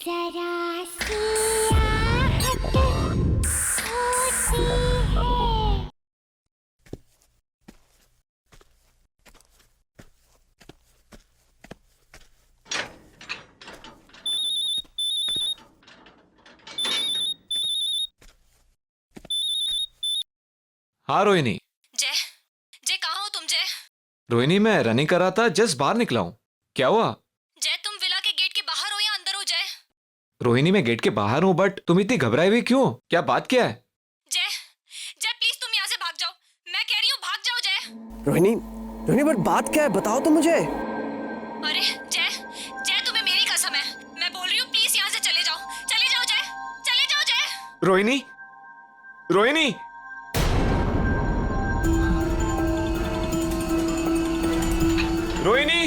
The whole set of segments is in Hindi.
जरा सी आहट होती है। हाँ रोहिणी। जय जय कहाँ हो तुम जय? रोहिणी मैं रनिंग कर रहा था, जस्ट बाहर निकला हूँ। क्या हुआ? जय तुम विला के गेट के बाहर हो या अंदर हो जय? रोहिणी मैं गेट के बाहर हूँ, बट तुम इतनी घबराई हुई क्यों? क्या बात क्या है? जय जय प्लीज तुम यहाँ से भाग जाओ, मैं कह रही हूँ भाग जाओ जय। रोहिणी, रोहिणी बट बात क्या है, बताओ तो मुझे। अरे जय जय तुम्हें मेरी कसम है, मैं बोल रही हूँ प्लीज यहाँ से चले जाओ जय, चले जाओ जय। रोहिणी, रोहिणी, रोहिणी,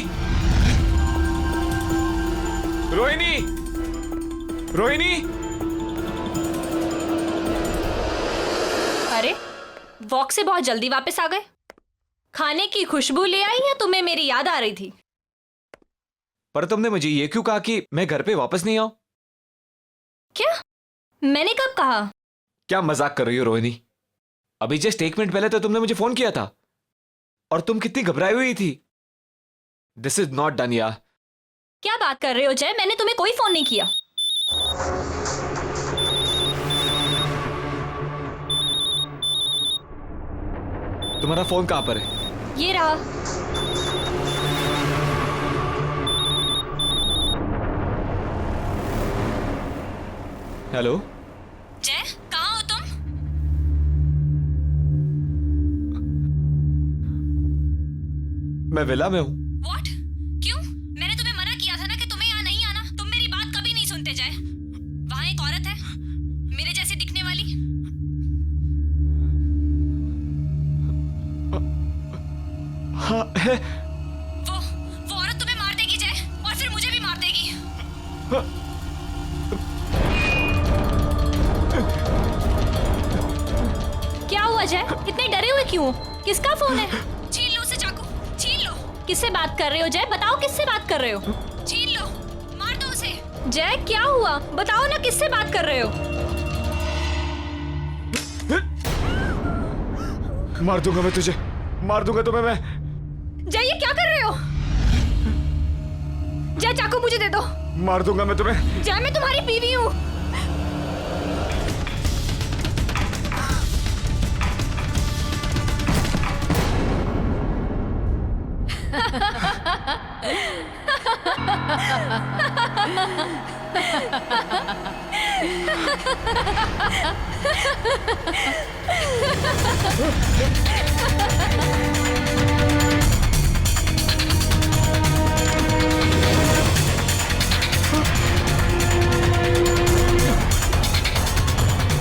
रोहिणी, रोहिणी। अरे वॉक से बहुत जल्दी वापस आ गए। खाने की खुशबू ले आई या तुम्हें मेरी याद आ रही थी? पर तुमने मुझे ये क्यों कहा कि मैं घर पे वापस नहीं आऊं? क्या? मैंने कब कहा? क्या मजाक कर रही हो रोहिणी? अभी जस्ट 1 मिनट पहले तो तुमने मुझे फोन किया था और तुम कितनी घबराई हुई थी। दिस इज नॉट डन यार। क्या बात कर रहे हो जय, मैंने तुम्हें कोई फोन नहीं किया। तुम्हारा फोन कहाँ पर है? ये रहा। हेलो जय कहाँ हो तुम? मैं विला में हूँ। What? क्यों? मैंने तुम्हें मना किया था ना कि तुम्हें यहाँ नहीं आना। तुम मेरी बात कभी नहीं सुनते जय। वहाँ एक औरत है मेरे जैसी दिखने वाली। हाँ है। वो औरत तुम्हें मार देगी जय, और फिर मुझे भी मार देगी। क्या हुआ जय? इतने डरे हुए क्यों? किसका फोन है? छीन लो उसे चाकू, छीन लो। किससे बात कर रहे हो जय? बताओ किससे बात कर रहे हो? छीन लो, मार दो उसे। जय क्या हुआ? बताओ ना किससे बात कर रहे हो? मार दूंगा मैं तुझे, मार दूंगा तुम्हें मैं। जय ये क्या कर रहे हो? जय चाकू मुझे दे दो। मार दूंगा मैं तुम्हें। जय मैं तुम्हारी बीवी हूँ।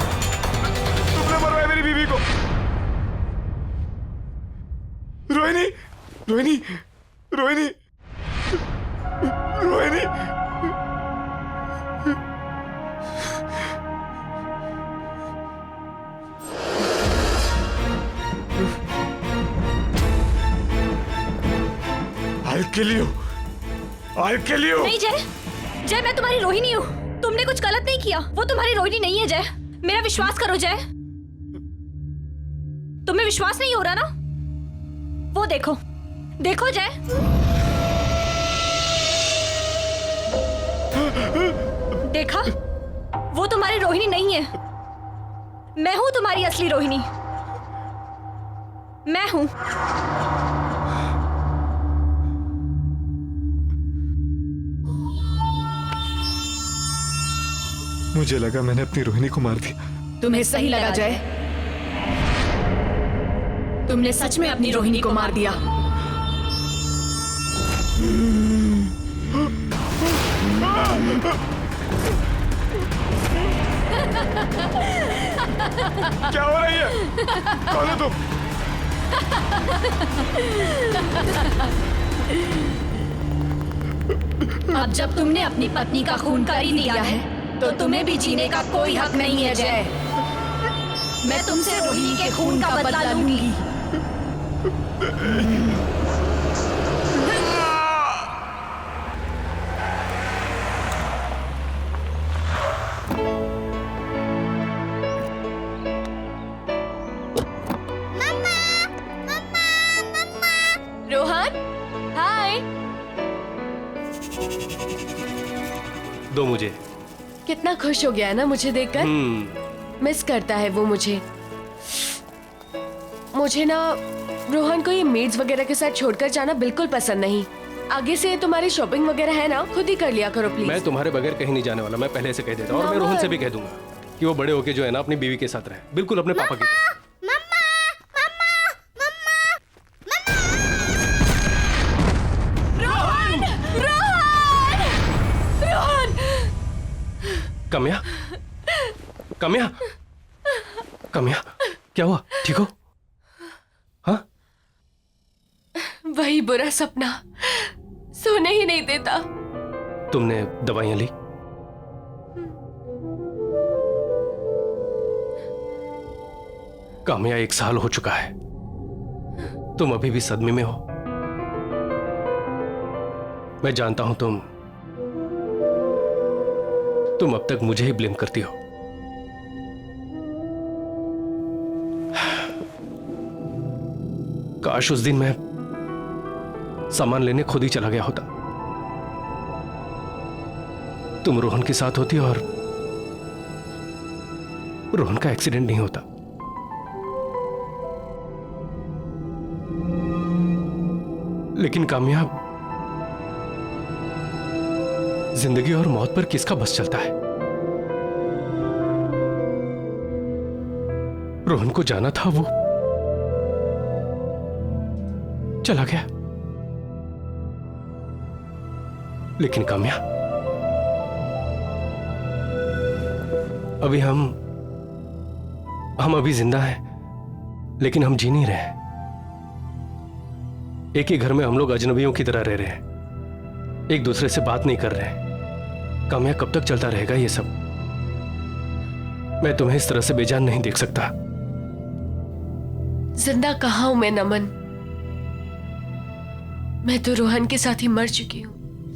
तुमने मरवाया मेरी बीवी को। Rohini, Rohini, Rohini, Rohini. I'll kill you. I'll kill you. नहीं जय, जय मैं तुम्हारी रोहिणी हूँ। तुमने कुछ गलत नहीं किया। वो तुम्हारी रोहिणी नहीं है जय। मेरा विश्वास करो जय। तुम्हें विश्वास नहीं हो रहा ना? वो देखो, देखो जय। देखा? वो तुम्हारी रोहिणी नहीं है। मैं हूं तुम्हारी असली रोहिणी। मैं हूं। मुझे लगा मैंने अपनी रोहिणी को मार दिया। तुम्हें सही लगा जय, तुमने सच में अपनी रोहिणी को मार दिया। क्या हो रही है? कौन है तुम? अब जब तुमने अपनी पत्नी का खून कर ही दिया है, तो तुम्हें भी जीने का कोई हक नहीं है जय। मैं तुमसे रोहिणी के खून का बदला लूंगी। दो मुझे। कितना खुश हो गया है ना मुझे देखकर। मिस करता है वो मुझे। मुझे ना रोहन को ये मेड्स वगैरह के साथ छोड़कर जाना बिल्कुल पसंद नहीं। आगे से तुम्हारी शॉपिंग वगैरह है ना, खुद ही कर लिया करो प्लीज। मैं तुम्हारे बगैर कहीं नहीं जाने वाला, मैं पहले से कह देता हूँ। और मैं रोहन से भी कह दूंगा कि वो बड़े होके जो है ना अपनी बीवी के साथ रहे, बिल्कुल अपने पापा की तरह। कम्या, कम्या, कम्या, क्या हुआ? ठीक हो? हाँ? वही बुरा सपना सोने ही नहीं देता। तुमने दवाइयां ली? काम्या 1 साल हो चुका है, तुम अभी भी सदमे में हो। मैं जानता हूं तुम अब तक मुझे ही ब्लेम करती हो। काश उस दिन मैं सामान लेने खुद ही चला गया होता, तुम रोहन के साथ होती और रोहन का एक्सीडेंट नहीं होता। लेकिन कामयाब, जिंदगी और मौत पर किसका बस चलता है? रोहन को जाना था, वो चला गया। लेकिन काम्या, अभी हम अभी जिंदा हैं, लेकिन हम जी नहीं रहे। एक ही घर में हम लोग अजनबियों की तरह रह रहे हैं, एक दूसरे से बात नहीं कर रहे। काम्या, कब तक चलता रहेगा ये सब? मैं तुम्हें इस तरह से बेजान नहीं देख सकता। जिंदा कहाँ हूं मैं नमन, मैं तो रोहन के साथ ही मर चुकी हूँ।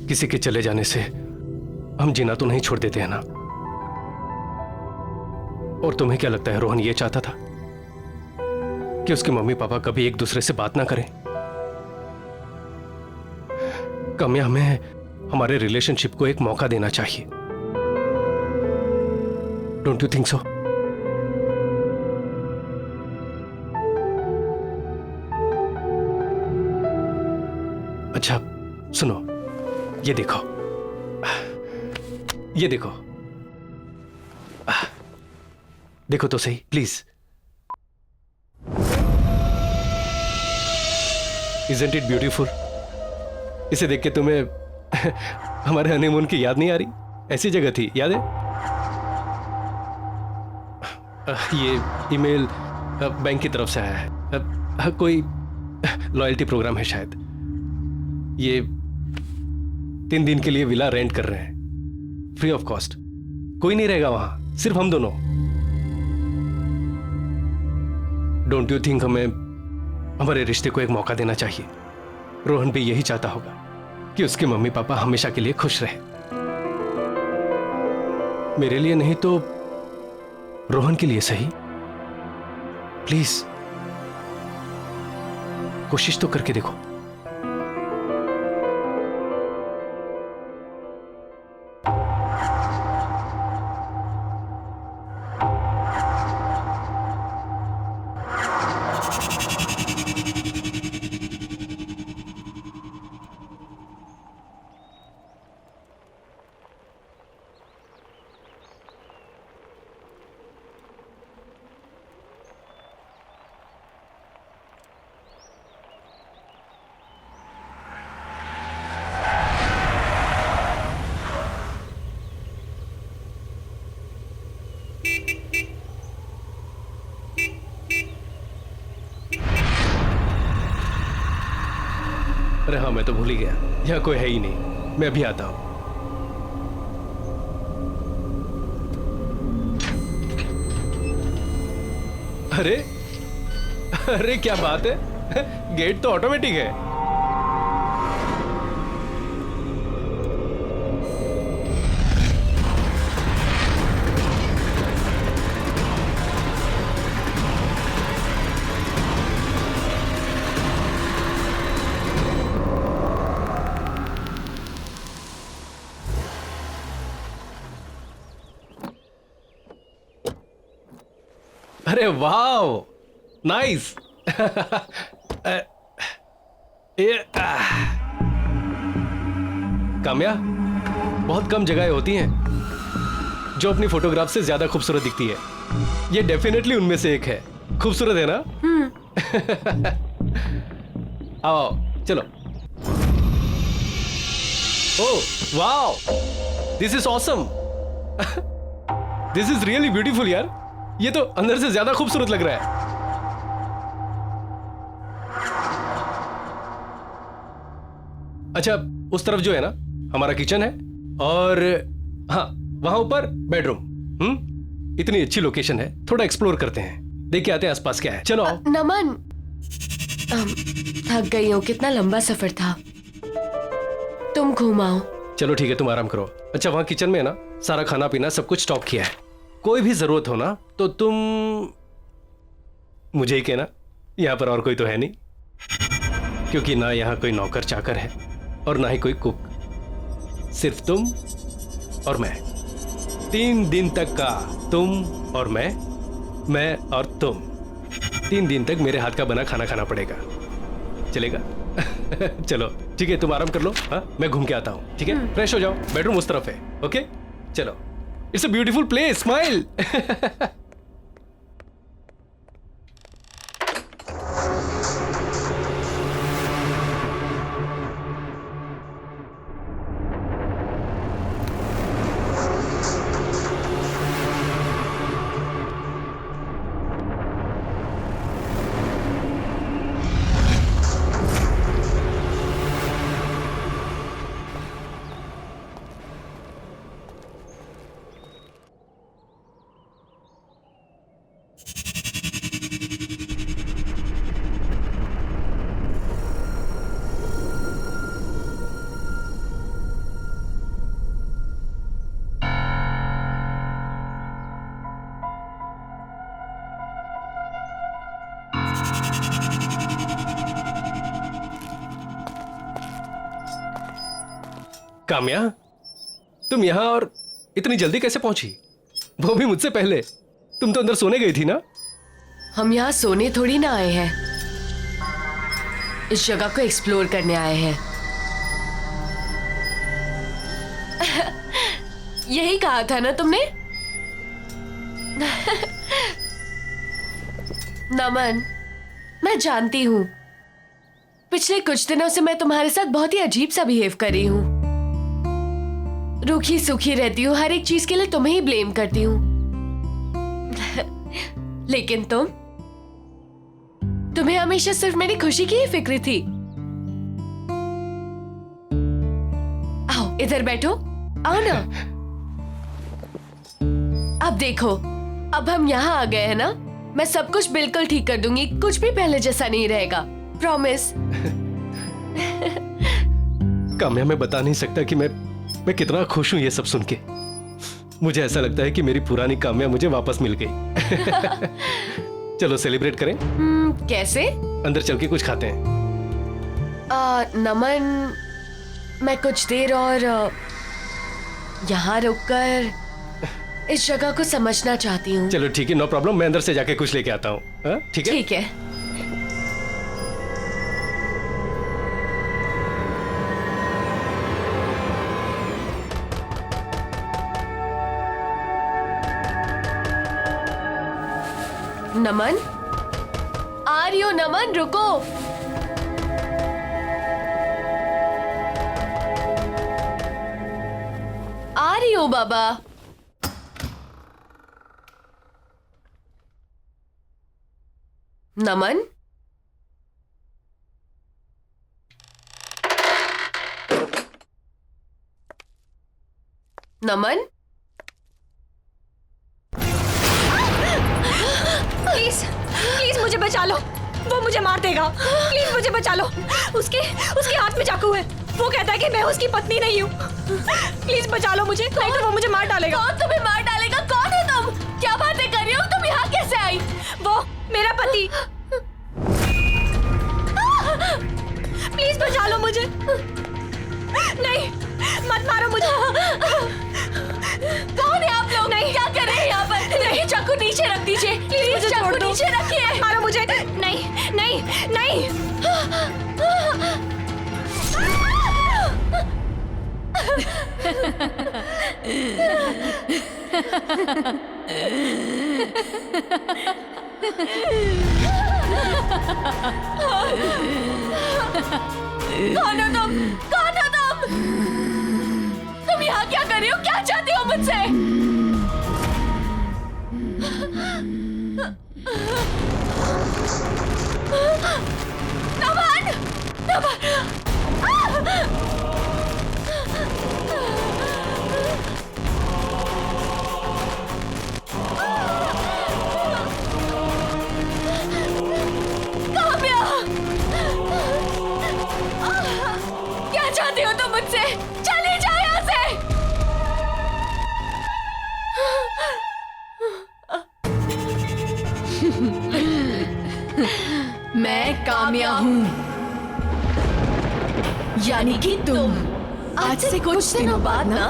किसी के चले जाने से हम जीना तो नहीं छोड़ देते हैं ना। और तुम्हें क्या लगता है रोहन ये चाहता था कि उसके मम्मी पापा कभी एक दूसरे से बात ना करें? काम्या, हमें हमारे रिलेशनशिप को एक मौका देना चाहिए। Don't you think so? अच्छा सुनो, ये देखो, ये देखो, देखो तो सही प्लीज। Isn't it beautiful? इसे देख के तुम्हें हमारे हनीमून की याद नहीं आ रही? ऐसी जगह थी, याद है? ये ईमेल बैंक की तरफ से आया है, कोई लॉयल्टी प्रोग्राम है शायद। ये 3 दिन के लिए विला रेंट कर रहे हैं, फ्री ऑफ कॉस्ट। कोई नहीं रहेगा वहां, सिर्फ हम दोनों। डोंट यू थिंक हमें हमारे रिश्ते को एक मौका देना चाहिए? रोहन भी यही चाहता होगा कि उसके मम्मी पापा हमेशा के लिए खुश रहे। मेरे लिए नहीं तो रोहन के लिए सही। प्लीज कोशिश तो करके देखो। अरे हाँ, मैं तो भूल ही गया, यहाँ कोई है ही नहीं। मैं अभी आता हूं। अरे अरे क्या बात है, गेट तो ऑटोमेटिक है। अरे वाह, नाइस। काम्या, बहुत कम जगहें होती हैं जो अपनी फोटोग्राफ से ज्यादा खूबसूरत दिखती है। ये डेफिनेटली उनमें से एक है। खूबसूरत है ना? आओ चलो। Oh wow, this is awesome. This is really beautiful यार। ये तो अंदर से ज्यादा खूबसूरत लग रहा है। अच्छा, उस तरफ जो है ना हमारा किचन है, और हाँ वहां ऊपर बेडरूम। इतनी अच्छी लोकेशन है, थोड़ा एक्सप्लोर करते हैं, देख के आते हैं आसपास क्या है। चलो आओ। नमन, थक गई हूँ, कितना लंबा सफर था। तुम घुमाओ। चलो ठीक है, तुम आराम करो। अच्छा, वहां किचन में है ना सारा खाना पीना सब कुछ स्टॉक किया है। कोई भी जरूरत हो ना तो तुम मुझे ही कहना, यहां पर और कोई तो है नहीं, क्योंकि ना यहाँ कोई नौकर चाकर है और ना ही कोई कुक, सिर्फ तुम और मैं। 3 दिन तक का तुम और मैं और तुम। 3 दिन तक मेरे हाथ का बना खाना खाना पड़ेगा, चलेगा? चलो ठीक है, तुम आराम कर लो। हाँ, मैं घूम के आता हूँ। ठीक है, फ्रेश हो जाओ, बेडरूम उस तरफ है। ओके चलो। It's a beautiful place, smile. Kamya, तुम यहां और इतनी जल्दी कैसे पहुंची? वो भी मुझसे पहले। तुम तो अंदर सोने गई थी ना? हम यहाँ सोने थोड़ी ना आए हैं, इस जगह को एक्सप्लोर करने आए हैं। यही कहा था ना तुमने? नमन, मैं जानती हूँ पिछले कुछ दिनों से मैं तुम्हारे साथ बहुत ही अजीब सा बिहेव कर रही हूँ। रूखी सूखी रहती हूँ, हर एक चीज के लिए तुम्हें ही ब्लेम करती हूँ। लेकिन तुम्हें हमेशा सिर्फ मेरी खुशी की ही फिक्र थी। आओ इधर बैठो, आओ ना। अब देखो, अब हम यहाँ आ गए हैं ना, मैं सब कुछ बिल्कुल ठीक कर दूंगी, कुछ भी पहले जैसा नहीं रहेगा, प्रॉमिस। काम्या, मैं बता नहीं सकता कि मैं कितना खुश हूं ये सब सुन के। मुझे ऐसा लगता है कि मेरी पुरानी काम्या मुझे वापस मिल गई। चलो सेलिब्रेट करें। कैसे? अंदर चल के कुछ खाते हैं। नमन, मैं कुछ देर और यहाँ रुककर इस जगह को समझना चाहती हूँ। चलो ठीक है, नो प्रॉब्लम, मैं अंदर से जाके कुछ लेके आता हूँ। ठीक है? ठीक है। नमन, आ रही हो? नमन रुको। आ रही हो बाबा। नमन, नमन, प्लीज प्लीज मुझे बचा लो, वो मुझे मार देगा। प्लीज मुझे बचा लो। उसके हाथ में चाकू है, वो कहता है कि मैं उसकी पत्नी नहीं हूँ। प्लीज बचा लो मुझे, नहीं तो वो मुझे मार डालेगा। कौन तुम्हें मार डालेगा? कौन हो तुम? क्या बातें कर रही हो? तुम यहाँ कैसे आई? वो मेरा पति। प्लीज बचा लो मुझे। नहीं, मत मारो मुझे। कौन है आप लोग? नहीं, क्या कर रहे हैं यहाँ पर? नहीं, चाकू नीचे रख दीजिए। प्लीज मुझे छोड़ कौन हो तुम? कौन हो तुम? तुम यहाँ क्या कर रही हो? क्या चाहती हो मुझसे? नमन! नमन! काम्या! क्या चाहती हो तुम मुझसे? चली जाओ यहाँ से! मैं काम्या हूँ, यानी कि तुम। आज से कुछ दिनों बाद ना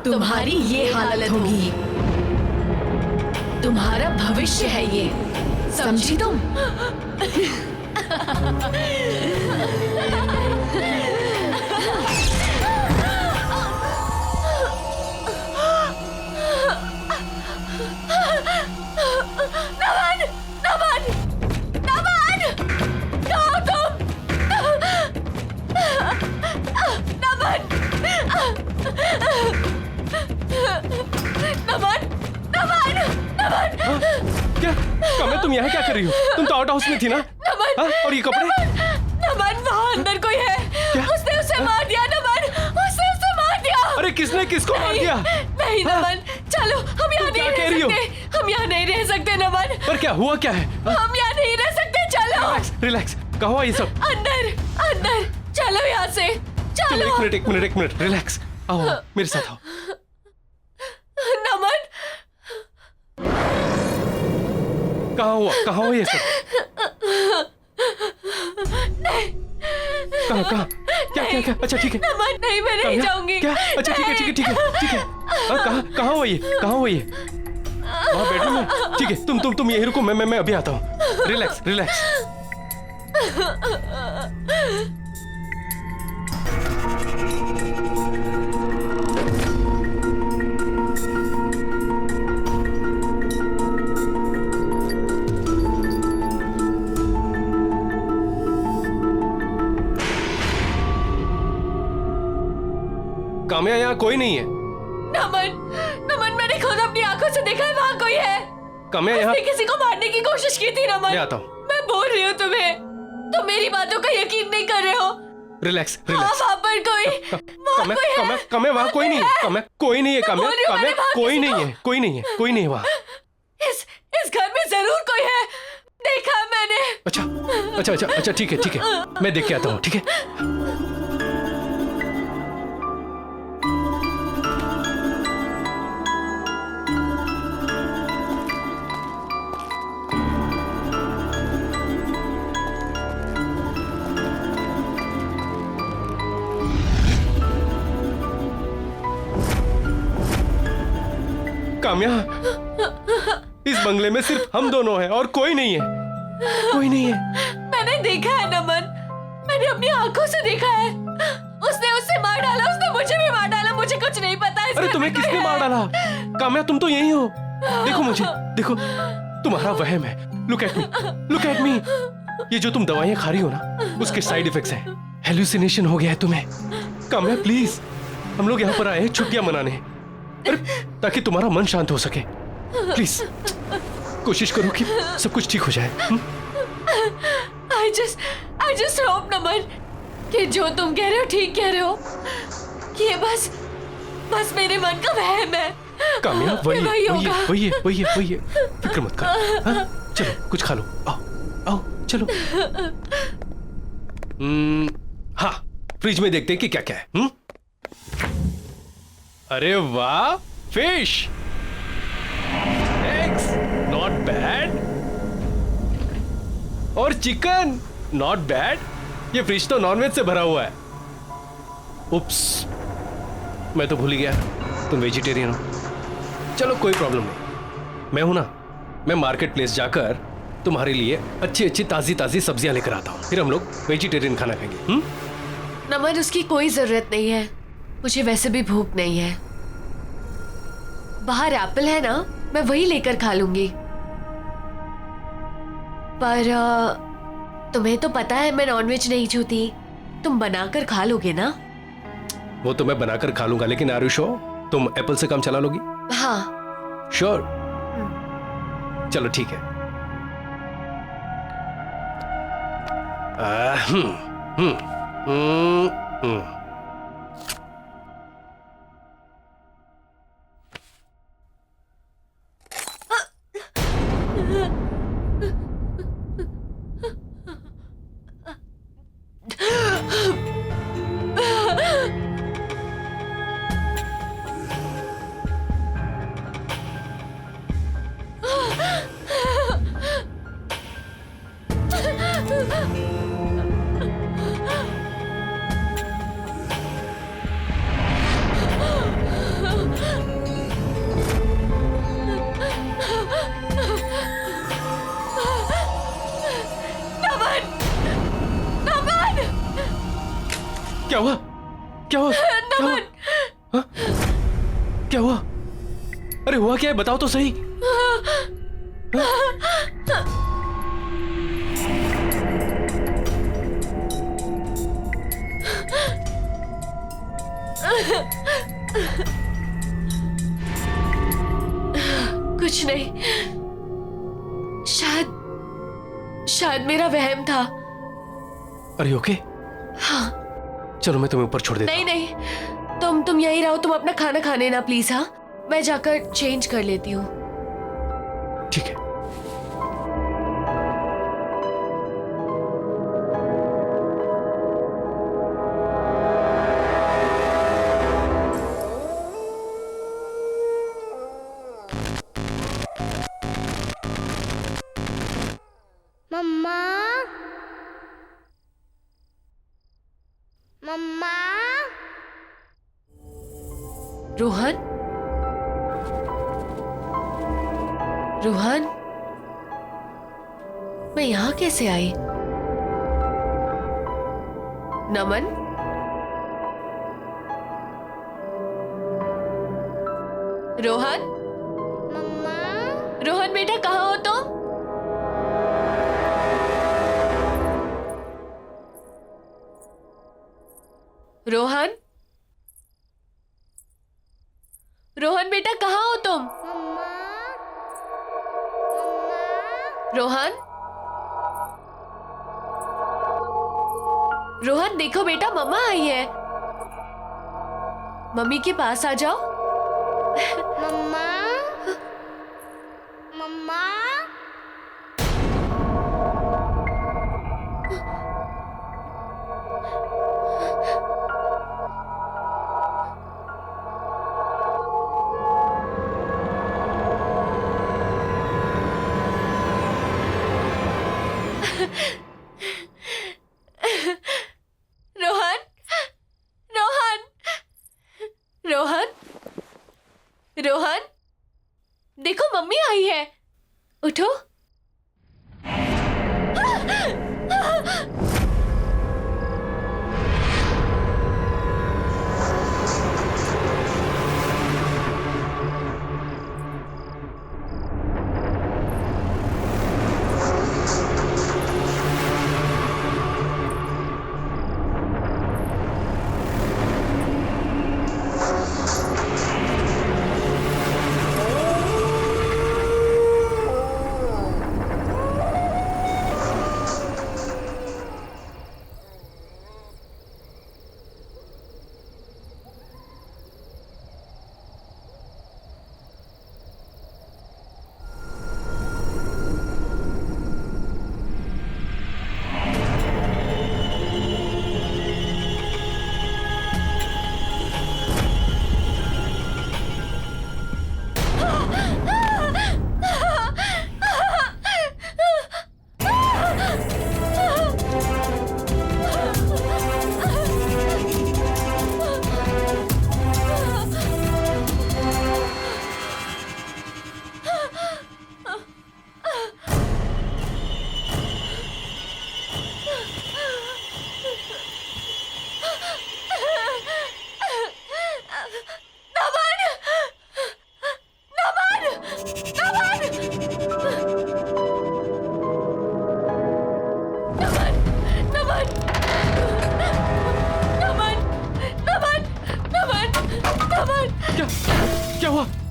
तुम्हारी ये हालत होगी। तुम्हारा भविष्य है ये, समझी तुम? नमन! नमन! नमन! कहाँ हो तुम? नमन! नमन! नमन! नमन! क्या काम्या, तुम यहाँ क्या कर रही हो? तुम तो आउट हाउस में थी ना? नमन! हाँ? और ये कपड़े? नमन, वहाँ अंदर कोई है। क्या? उसने उसे मार दिया नमन, उसने उसे मार दिया। अरे किसने किसको मार दिया? नहीं नमन, चलो हम यहाँ क्या नहीं कह रह रही हो? सकते। हम यहाँ नहीं रह सकते नमन। पर क्या हुआ, क्या है? हम यहाँ नहीं रह सकते, चलो। रिलैक्स, कहाँ हुआ ये सब? अंदर, अंदर, चलो यहाँ से, तुम चलो। एक मिनट, रिलैक्स। आओ मेरे साथ आओ। नमन, कहाँ हुआ ये सब? कहाँ? क्या? अच्छा ठीक है। नमन, नहीं, मैं नहीं जाऊंगी। क्या? अच्छा ठीक है। कहाँ हुआ ये? वहाँ बेडरूम में? ठीक है, तुम यहीं रुको, मैं अभी आता हूँ। रिलैक्स। काम्या, यहाँ कोई नहीं है। नमन, मैंने खुद अपनी आंखों से देखा है, वहाँ कोई है। काम्या, यहाँ उसने किसी को मारने की कोशिश की थी नमन। मैं आता हूँ। मैं बोल रही हूँ तुम्हें, तुम मेरी बातों का यकीन नहीं कर रहे हो। रिलैक्स। हाँ, वहाँ पर कोई है। काम्या, वहाँ कोई नहीं है। काम्या, कोई नहीं है। काम्या, बोल रही हूँ, मैंने वहाँ कोई किसी नहीं है वहाँ। इस घर में जरूर कोई है, देखा मैंने। अच्छा, ठीक है। मैं देख के आता हूँ, ठीक है? काम्या, इस बंगले में सिर्फ हम दोनों हैं और कोई नहीं है। मैंने देखा है नमन, मैंने अपनी आंखों से देखा है। उसने उससे मार डाला, उसने मुझे भी मार डाला। मुझे कुछ नहीं पता। अरे तुम्हें किसने मार डाला? काम्या, तुम तो यही हो। देखो मुझे, देखो, तुम्हारा वहम है। Look at me. ये जो तुम दवाइयां खा रही हो ना, उसके साइड इफेक्ट्स हैं। हेलुसिनेशन हो गया है तुम्हें। काम्या प्लीज, हम लोग यहाँ पर आए हैं छुट्टियां मनाने, ताकि तुम्हारा मन शांत हो सके। प्लीज कोशिश करो कि सब कुछ ठीक हो जाए। I just hope नमन कि जो तुम कह रहे हो ठीक कह रहे हो। ये बस मेरे मन का वहम है। काम्या, वही होगा। है। फिक्र मत करो। हाँ? चलो कुछ खा लो। आओ चलो। हाँ, फ्रिज में देखते हैं कि क्या क्या है। अरे वाह, फिश, एग्स, नॉट बैड, और चिकन, नॉट बैड। ये फ्रिज तो नॉनवेज से भरा हुआ है। उप्स, मैं तो भूल ही गया तुम वेजिटेरियन हो। चलो कोई प्रॉब्लम नहीं, मैं हूं ना। मैं मार्केट प्लेस जाकर तुम्हारे लिए अच्छी अच्छी ताजी सब्जियां लेकर आता हूँ, फिर हम लोग वेजिटेरियन खाना खाएंगे। नमन, उसकी कोई जरूरत नहीं है। मुझे वैसे भी भूख नहीं है। बाहर एप्पल है ना, मैं वही लेकर खा लूंगी। पर तुम्हें तो पता है मैं नॉनवेज नहीं छूती, तुम बनाकर खा लोगे ना? वो तो मैं बनाकर खा लूंगा, लेकिन आर यू श्योर तुम एप्पल से काम चला लोगी? हाँ। श्योर? चलो ठीक है। हम्म। क्या हुआ? क्या हुआ? क्या हुआ? हाँ? क्या हुआ? अरे हुआ क्या है, बताओ तो सही। कुछ नहीं, शायद मेरा वहम था। अरे ओके? हाँ। चलो मैं तुम्हें ऊपर छोड़ देता नहीं नहीं, तुम यहीं रहो, तुम अपना खाना खाने ना प्लीज। हाँ, मैं जाकर चेंज कर लेती हूँ। ठीक है। मम्मा, मम्मा। रोहन, रोहन, मैं यहां कैसे आई? नमन, रोहन, मम्मा, रोहन बेटा कहाँ हो तुम? रोहन, रोहन बेटा कहाँ हो तुम? मम्मा, रोहन, रोहन देखो बेटा, मम्मा आई है। मम्मी के पास आ जाओ। मम्मा, मम्मा। रोहन, रोहन, रोहन, रोहन, देखो मम्मी आई है, उठो।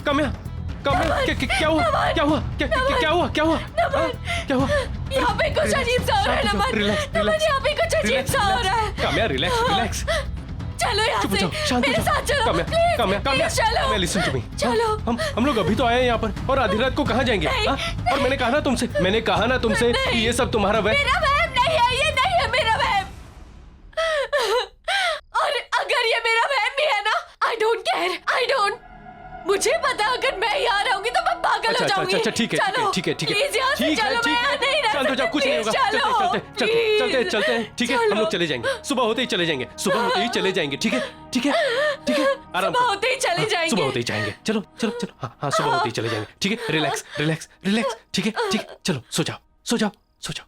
काम्या काम्या क्या हुआ क्या हुआ क्या हुआ क्या हुआ क्या हुआ? यहाँ पे कुछ अजीब सा हो रहा है नमन। रिलैक्स नमन, यहाँ पे कुछ अजीब सा हो रहा है। काम्या रिलैक्स रिलैक्स चलो यहाँ चुप हो से, जाओ, शांत हो मेरे जाओ। साथ चलो, काम्या प्लीज, काम्या काम्या प्लीज चलो। मैं लिसन टू मी। चलो। हम लोग अभी तो आए हैं यहाँ पर और आधी रात को कहाँ जाएंगे? नहीं, हाँ? और मैंने कहा ना तुमसे कि ये सब तुम्हारा वह। मेरा वहम नहीं है, ये नहीं है मेरा वहम। और अगर ये मेरा वहम भी है ना, I don't care, I don't. मुझे पता अगर मैं यहाँ रहूंगी तो मैं पागल हो जाऊंगी। अच्छा ठीक है चलो, ठीक है प्लीज यहाँ से ठीक है चलो, मैं यहाँ नहीं रह शांत हो जाओ, सकती, कुछ नहीं होगा। प्लीज चलो, चलते हैं ठीक है, हम लोग चले जाएंगे, सुबह होते ही चले जाएंगे, सुबह होते ही चले जाएंगे, ठीक है ठीक है ठीक है, आराम सुबह करो। होते ही चले हाँ, जाएंगे। सुबह होते ही जाएंगे, चलो चलो चलो, हाँ सुबह होते ही चले जाएंगे, ठीक है, रिलैक्स रिलैक्स रिलैक्स, ठीक है, चलो सो जाओ सो जाओ सो जाओ।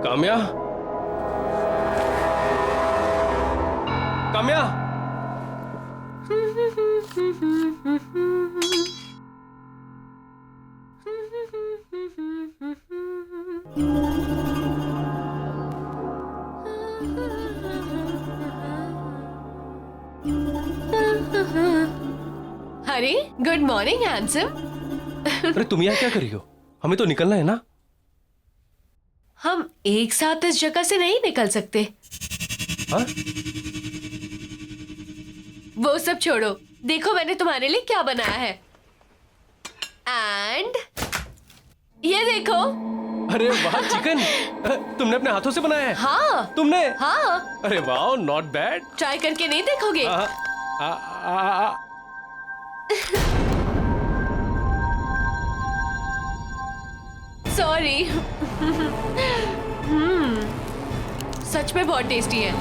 काम्या काम्या अरे गुड मॉर्निंग हैंडसम। अरे तुम यहाँ क्या कर रही हो? हमें तो निकलना है ना। हम एक साथ इस जगह से नहीं निकल सकते। हाँ? वो सब छोड़ो, देखो मैंने तुम्हारे लिए क्या बनाया है। एंड ये देखो। अरे वाह चिकन, तुमने अपने हाथों से बनाया है? हाँ तुमने? हाँ, अरे वाह नॉट बैड। ट्राई करके नहीं देखोगे? सॉरी। सच में बहुत टेस्टी है।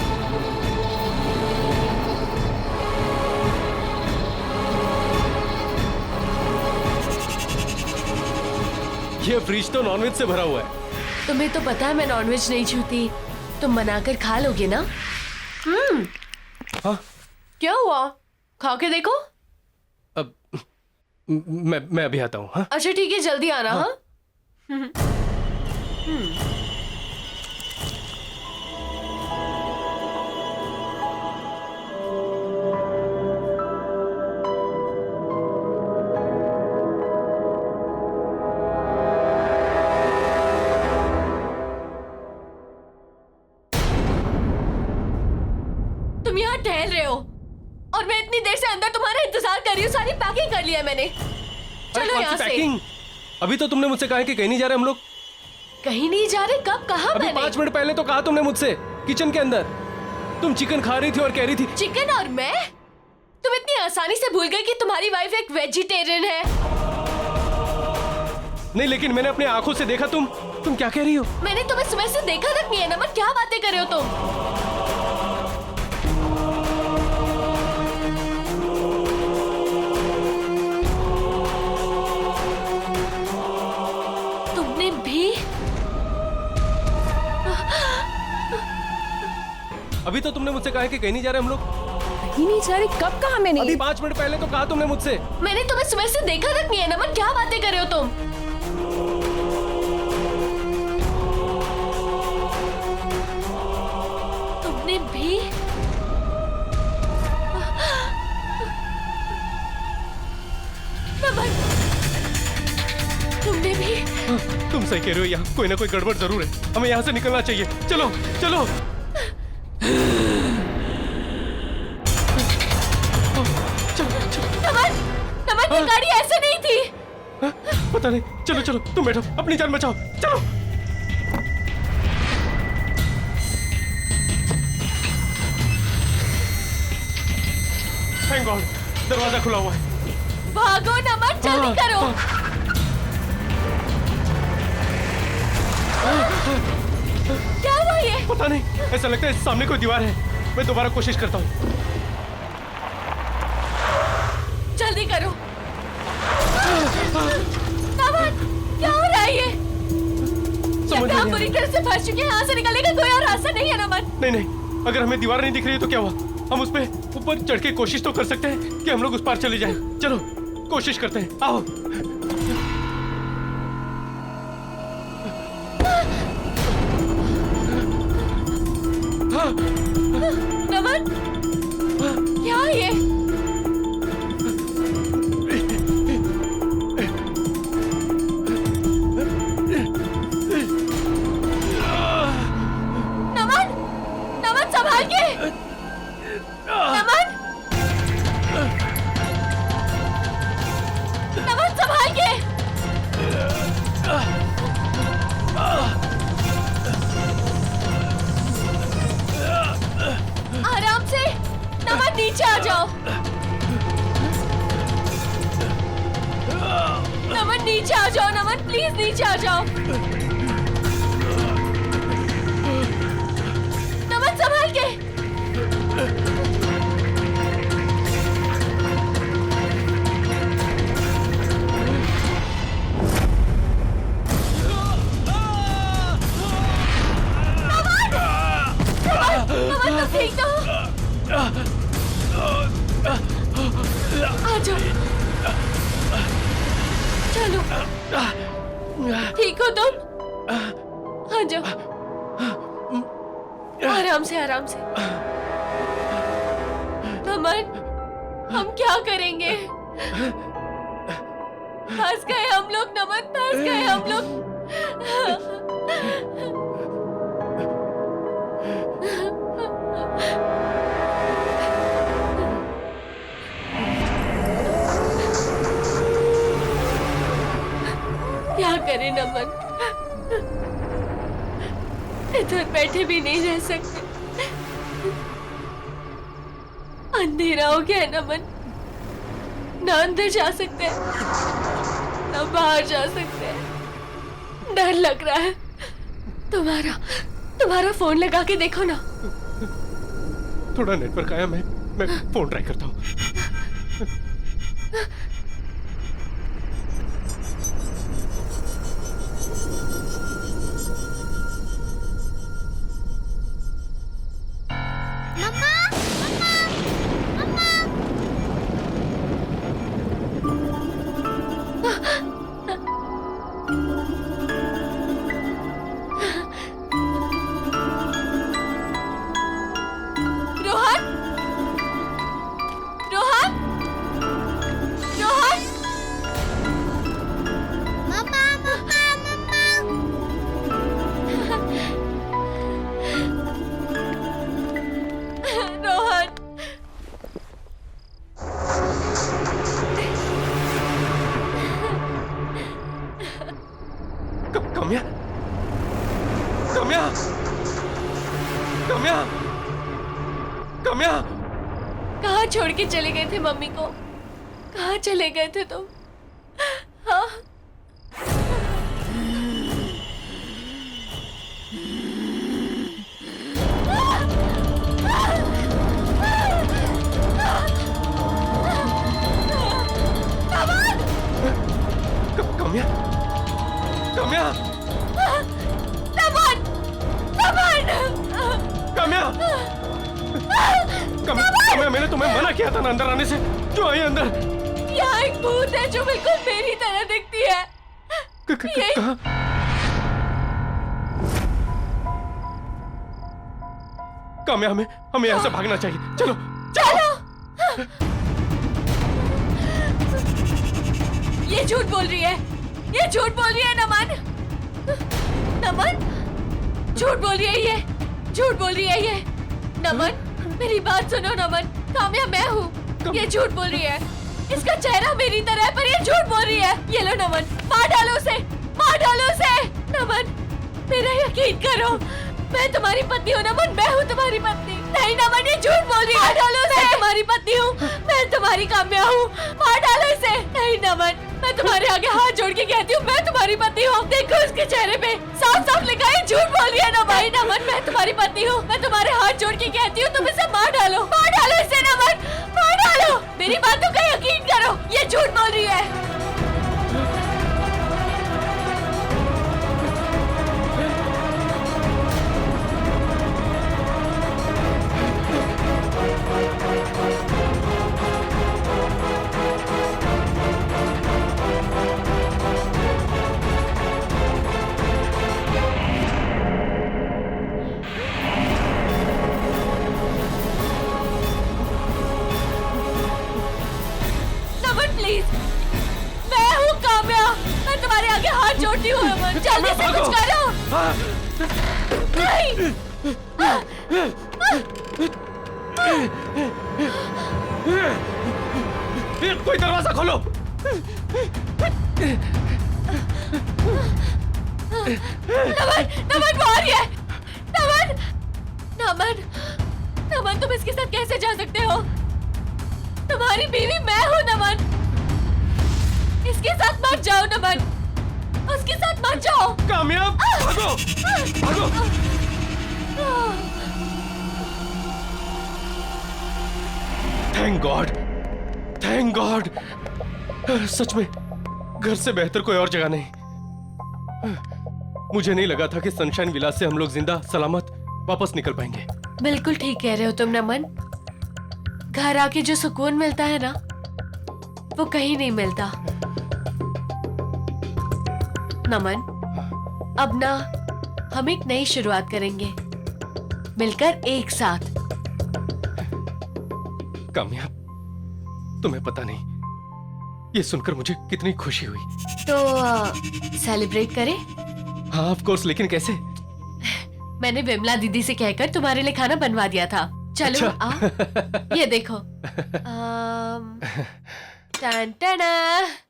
ये फ्रिज तो नॉनवेज से भरा हुआ है। तुम्हें तो पता है मैं नॉनवेज नहीं छूती, तुम बनाकर खा लोगे ना? हाँ? क्या हुआ, खा के देखो। अब मैं अभी आता हूँ। हाँ? अच्छा ठीक है, जल्दी आना। हाँ, तुम यहाँ टहल रहे हो और मैं इतनी देर से अंदर तुम्हारा इंतजार कर रही हूँ। सारी पैकिंग कर लिया है मैंने। अरे चलो कौन यहाँ सी से। पैकिंग? अभी तो तुमने मुझसे कहा है कि कहीं नहीं जा रहे हम लोग। कहीं नहीं जा रहे? कब कहा अभी मैंने? 5 मिनट पहले तो कहा तुमने मुझसे किचन के अंदर। तुम चिकन खा रही थी और कह रही थी। चिकन और मैं? तुम इतनी आसानी से भूल गए कि तुम्हारी वाइफ एक वेजिटेरियन है। नहीं लेकिन मैंने अपनी आंखों से देखा। तुम क्या कह रही हो? मैंने तुम्हें सुबह से देखा तक नहीं है नमन, क्या बातें कर रहे हो तुम? तुमने भी? अभी तो तुमने मुझसे कहा है कि कहीं नहीं जा रहे हम लोग। कहीं नहीं जा रही? कब कहा मैंने? अभी 5 मिनट पहले तो कहा तुमने मुझसे। मैंने तुम्हें सुबह से देखा तक नहीं है नमन, क्या बातें कर रहे हो तुम? तुमने भी? नमन, तुमने भी? हाँ, तुम सही कह रहे हो, यहाँ कोई ना कोई गड़बड़ जरूर है। हमें यहाँ से निकलना चाहिए। चलो चलो। नमन, नमन ये गाड़ी ऐसे नहीं थी। हाँ, पता नहीं। चलो चलो तुम बैठो, अपनी जान बचाओ। चलो। थैंक गॉड, दरवाजा खुला हुआ है। भागो नमन, जल्दी करो। क्या हुआ ये? पता नहीं, ऐसा लगता है सामने कोई दीवार है। मैं दोबारा कोशिश करता हूँ। जल्दी करो। समझ हम नहीं पूरी तरह से फंस चुके हैं, यहाँ से निकलने का कोई और रास्ता नहीं है नमन। नहीं, अगर हमें दीवार नहीं दिख रही तो क्या हुआ? हम उस पे ऊपर चढ़ के कोशिश तो कर सकते हैं कि हम लोग उस पार चले जाएं। चलो कोशिश करते हैं, आओ। नमन, क्या है ये? नमन, नमन संभाल के। नमन, नमन संभाल के। आराम से। नमन नीचे आ जाओ। नमन नीचे आ जाओ, नमन प्लीज नीचे आ जाओ। नमन संभाल के। नमन तो ठीक तो हो। आ जाओ, चलो ठीक हो तुम? आ जाओ, आराम से आराम से। नमन, हम क्या करेंगे? फंस गए हम लोग नमन, फंस गए हम लोग। क्या करें नमन, इधर बैठे भी नहीं रह सकते। अंधेरा हो गया है नमन, ना अंदर जा सकते हैं ना बाहर जा सकते हैं। डर लग रहा है। तुम्हारा फोन लगा के देखो ना। थोड़ा नेटवर्क आया, मैं फोन ट्राई करता हूँ। काम्या, कहाँ छोड़ के चले गए थे मम्मी को? कहाँ चले गए थे तुम? हाँ? काम्या, काम्या, काम्या, काम्या, मैंने तुम्हें मना किया था ना अंदर आने से। क्यों आई अंदर? यहाँ एक भूत है जो बिल्कुल मेरी तरह दिखती है। कहाँ? काम्या, हमें यहाँ से भागना चाहिए। चलो चलो। ये झूठ बोल रही है, ये झूठ बोल रही है नमन। नमन, झूठ बोल रही है ये, झूठ बोल रही है ये। नमन, मेरी बात सुनो नमन, काम्या मैं हूँ। ये झूठ बोल रही है, इसका चेहरा मेरी तरह है पर ये झूठ बोल रही है। ये लो नमन, मार डालो उसे, मार डालो उसे। नमन, मेरा यकीन करो, मैं तुम्हारी पत्नी हूँ नमन, मैं हूँ तुम्हारी पत्नी। नहीं नमन, ये झूठ बोल रही है। मार डालो उसे। मैं तुम्हारी पत्नी हूँ, मैं तुम्हारी काम्या हूँ। मार डालो इसे। नहीं नमन, मैं तुम्हारे आगे हाथ जोड़ के कहती हूँ मैं तुम्हारी पत्नी हूँ। देखो इसके चेहरे पे साफ साफ लिखा है झूठ बोल रही है नमन। नहीं नमन, मैं तुम्हारी पत्नी हूँ, मैं तुम्हारे हाथ जोड़ के कहती हूँ तुम इसे मार डालो, मार डालो इसे नमन, मार डालो। मेरी बातों का यकीन करो, ये झूठ बोल रही है। प्लीज। मैं हूँ काम्या, मैं तुम्हारे आगे हाथ जोड़ती हूँ अमन, जल्दी से कुछ करो। नहीं। कोई दरवाजा खोलो। नमन, नमन वो आ रही है। नमन, नमन, नमन तुम इसके साथ कैसे जा सकते हो? तुम्हारी बीवी मैं हूँ नमन। इसके साथ मत जाओ नमन, उसके साथ मत जाओ। कामयाब, भागो, भागो। Thank God, thank God. सच में घर से बेहतर कोई और जगह नहीं। मुझे नहीं लगा था कि सनशाइन विलास से हम लोग जिंदा सलामत वापस निकल पाएंगे। बिल्कुल ठीक कह रहे हो तुम नमन। घर आके जो सुकून मिलता है ना, वो कहीं नहीं मिलता। नमन, अब ना हम एक नई शुरुआत करेंगे, मिलकर एक साथ। कामयाब, तुम्हें पता नहीं ये सुनकर मुझे कितनी खुशी हुई। तो सेलिब्रेट करें? हाँ ऑफ कोर्स, लेकिन कैसे? मैंने विमला दीदी से कहकर तुम्हारे लिए खाना बनवा दिया था। चलो अच्छा। आओ, ये देखो। टन टना,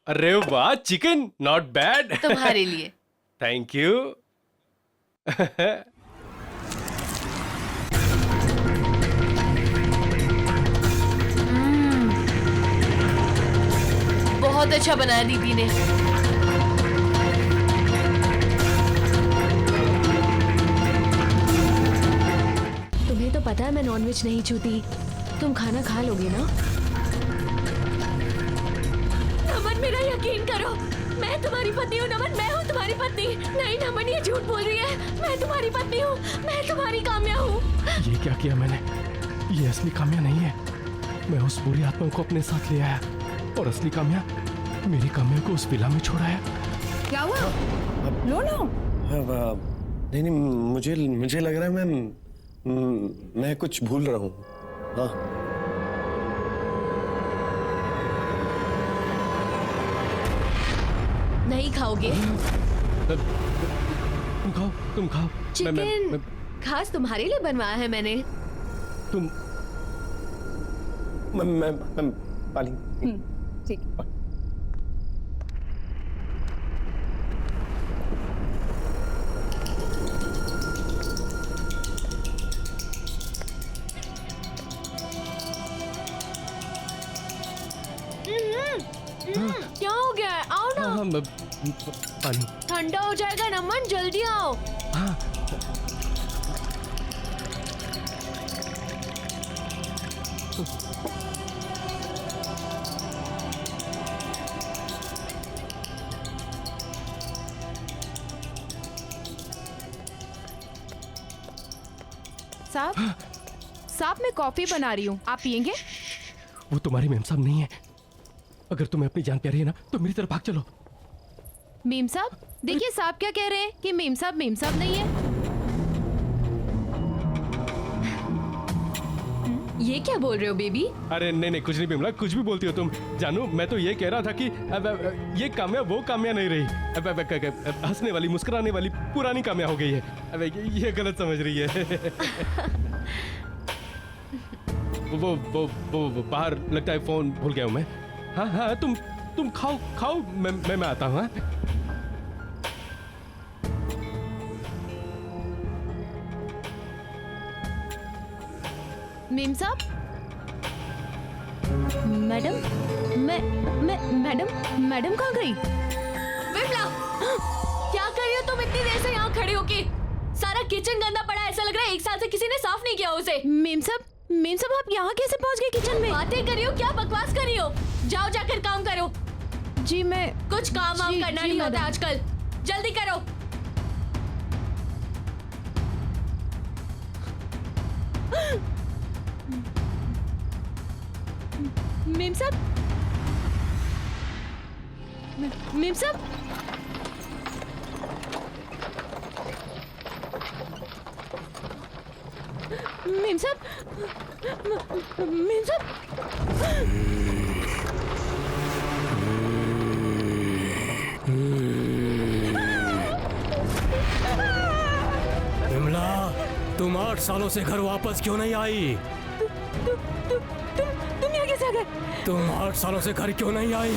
अरे वाह, चिकन नॉट बैड। तुम्हारे लिए। Thank you. बहुत अच्छा बनाया दीदी ने। तुम्हें तो पता है मैं नॉनवेज नहीं छूती। तुम खाना खा लोगे ना? नमन मेरा यकीन करो, मैं तुम्हारी पत्नी हूँ नमन, मैं हूँ तुम्हारी पत्नी। नहीं नमन, ये झूठ बोल रही है। मैं तुम्हारी पत्नी हूँ, मैं तुम्हारी काम्या हूँ। ये क्या किया मैंने? ये असली काम्या नहीं है। मैं उस बुरी आत्मा को अपने साथ ले आया और असली काम्या मेरी काम्या को उस विला में छोड़ाया। क्या हुआ? लो लो। नहीं नहीं, मुझे लग रहा है मैं कुछ भूल रहा हूँ। हाँ नहीं खाओगे? तुम खाओ, तुम खाओ। चिकन खास तुम्हारे लिए बनवाया है मैंने। तुम मैं पाली। ठीक। क्या हो गया है? आओ ना। हाँ, पानी। ठंडा हो जाएगा नमन, जल्दी आओ। हाँ। साहब मैं कॉफी बना रही हूँ, आप पियेंगे? वो तुम्हारी मेम साहब नहीं है। अगर तुम्हें अपनी जान प्यारी है ना तो मेरी तरफ भाग चलो। मीम साहब, देखिए साहब क्या कह रहे हैं कि मीम साहब नहीं है। ये क्या बोल रहे हो बेबी? अरे नहीं कुछ नहीं बिमला, कुछ भी बोलती हो तुम। जानू, मैं तो ये कह रहा था कि ये काम्या वो काम्या नहीं रही। हंसने वाली, मुस्कुराने वाली पुरानी काम्या हो गई है। ये गलत समझ रही है। वो बाहर लगता है फोन भूल गया हूँ मैं। हाँ तुम खाओ, मैं आता हूँ। मीम साहब, मैडम कहाँ गई? विमला, क्या कर रही हो तुम इतनी देर से यहाँ खड़ी होके? सारा किचन गंदा पड़ा है, ऐसा लग रहा है एक साल से किसी ने साफ नहीं किया उसे। मीम साहब आप यहाँ कैसे पहुँच गए किचन में? बातें कर रही हो, क्या बकवास कर रही हो? जाओ जाकर काम करो। जी मैं कुछ काम वाम करना नहीं होता आजकल, जल्दी करो। मीम साहब, मीम साहब, मीम साहब, मीम साहब। 8 सालों से घर वापस क्यों नहीं आई? तुम यहाँ कैसे आ गए? तुम 8 सालों से घर क्यों नहीं आई?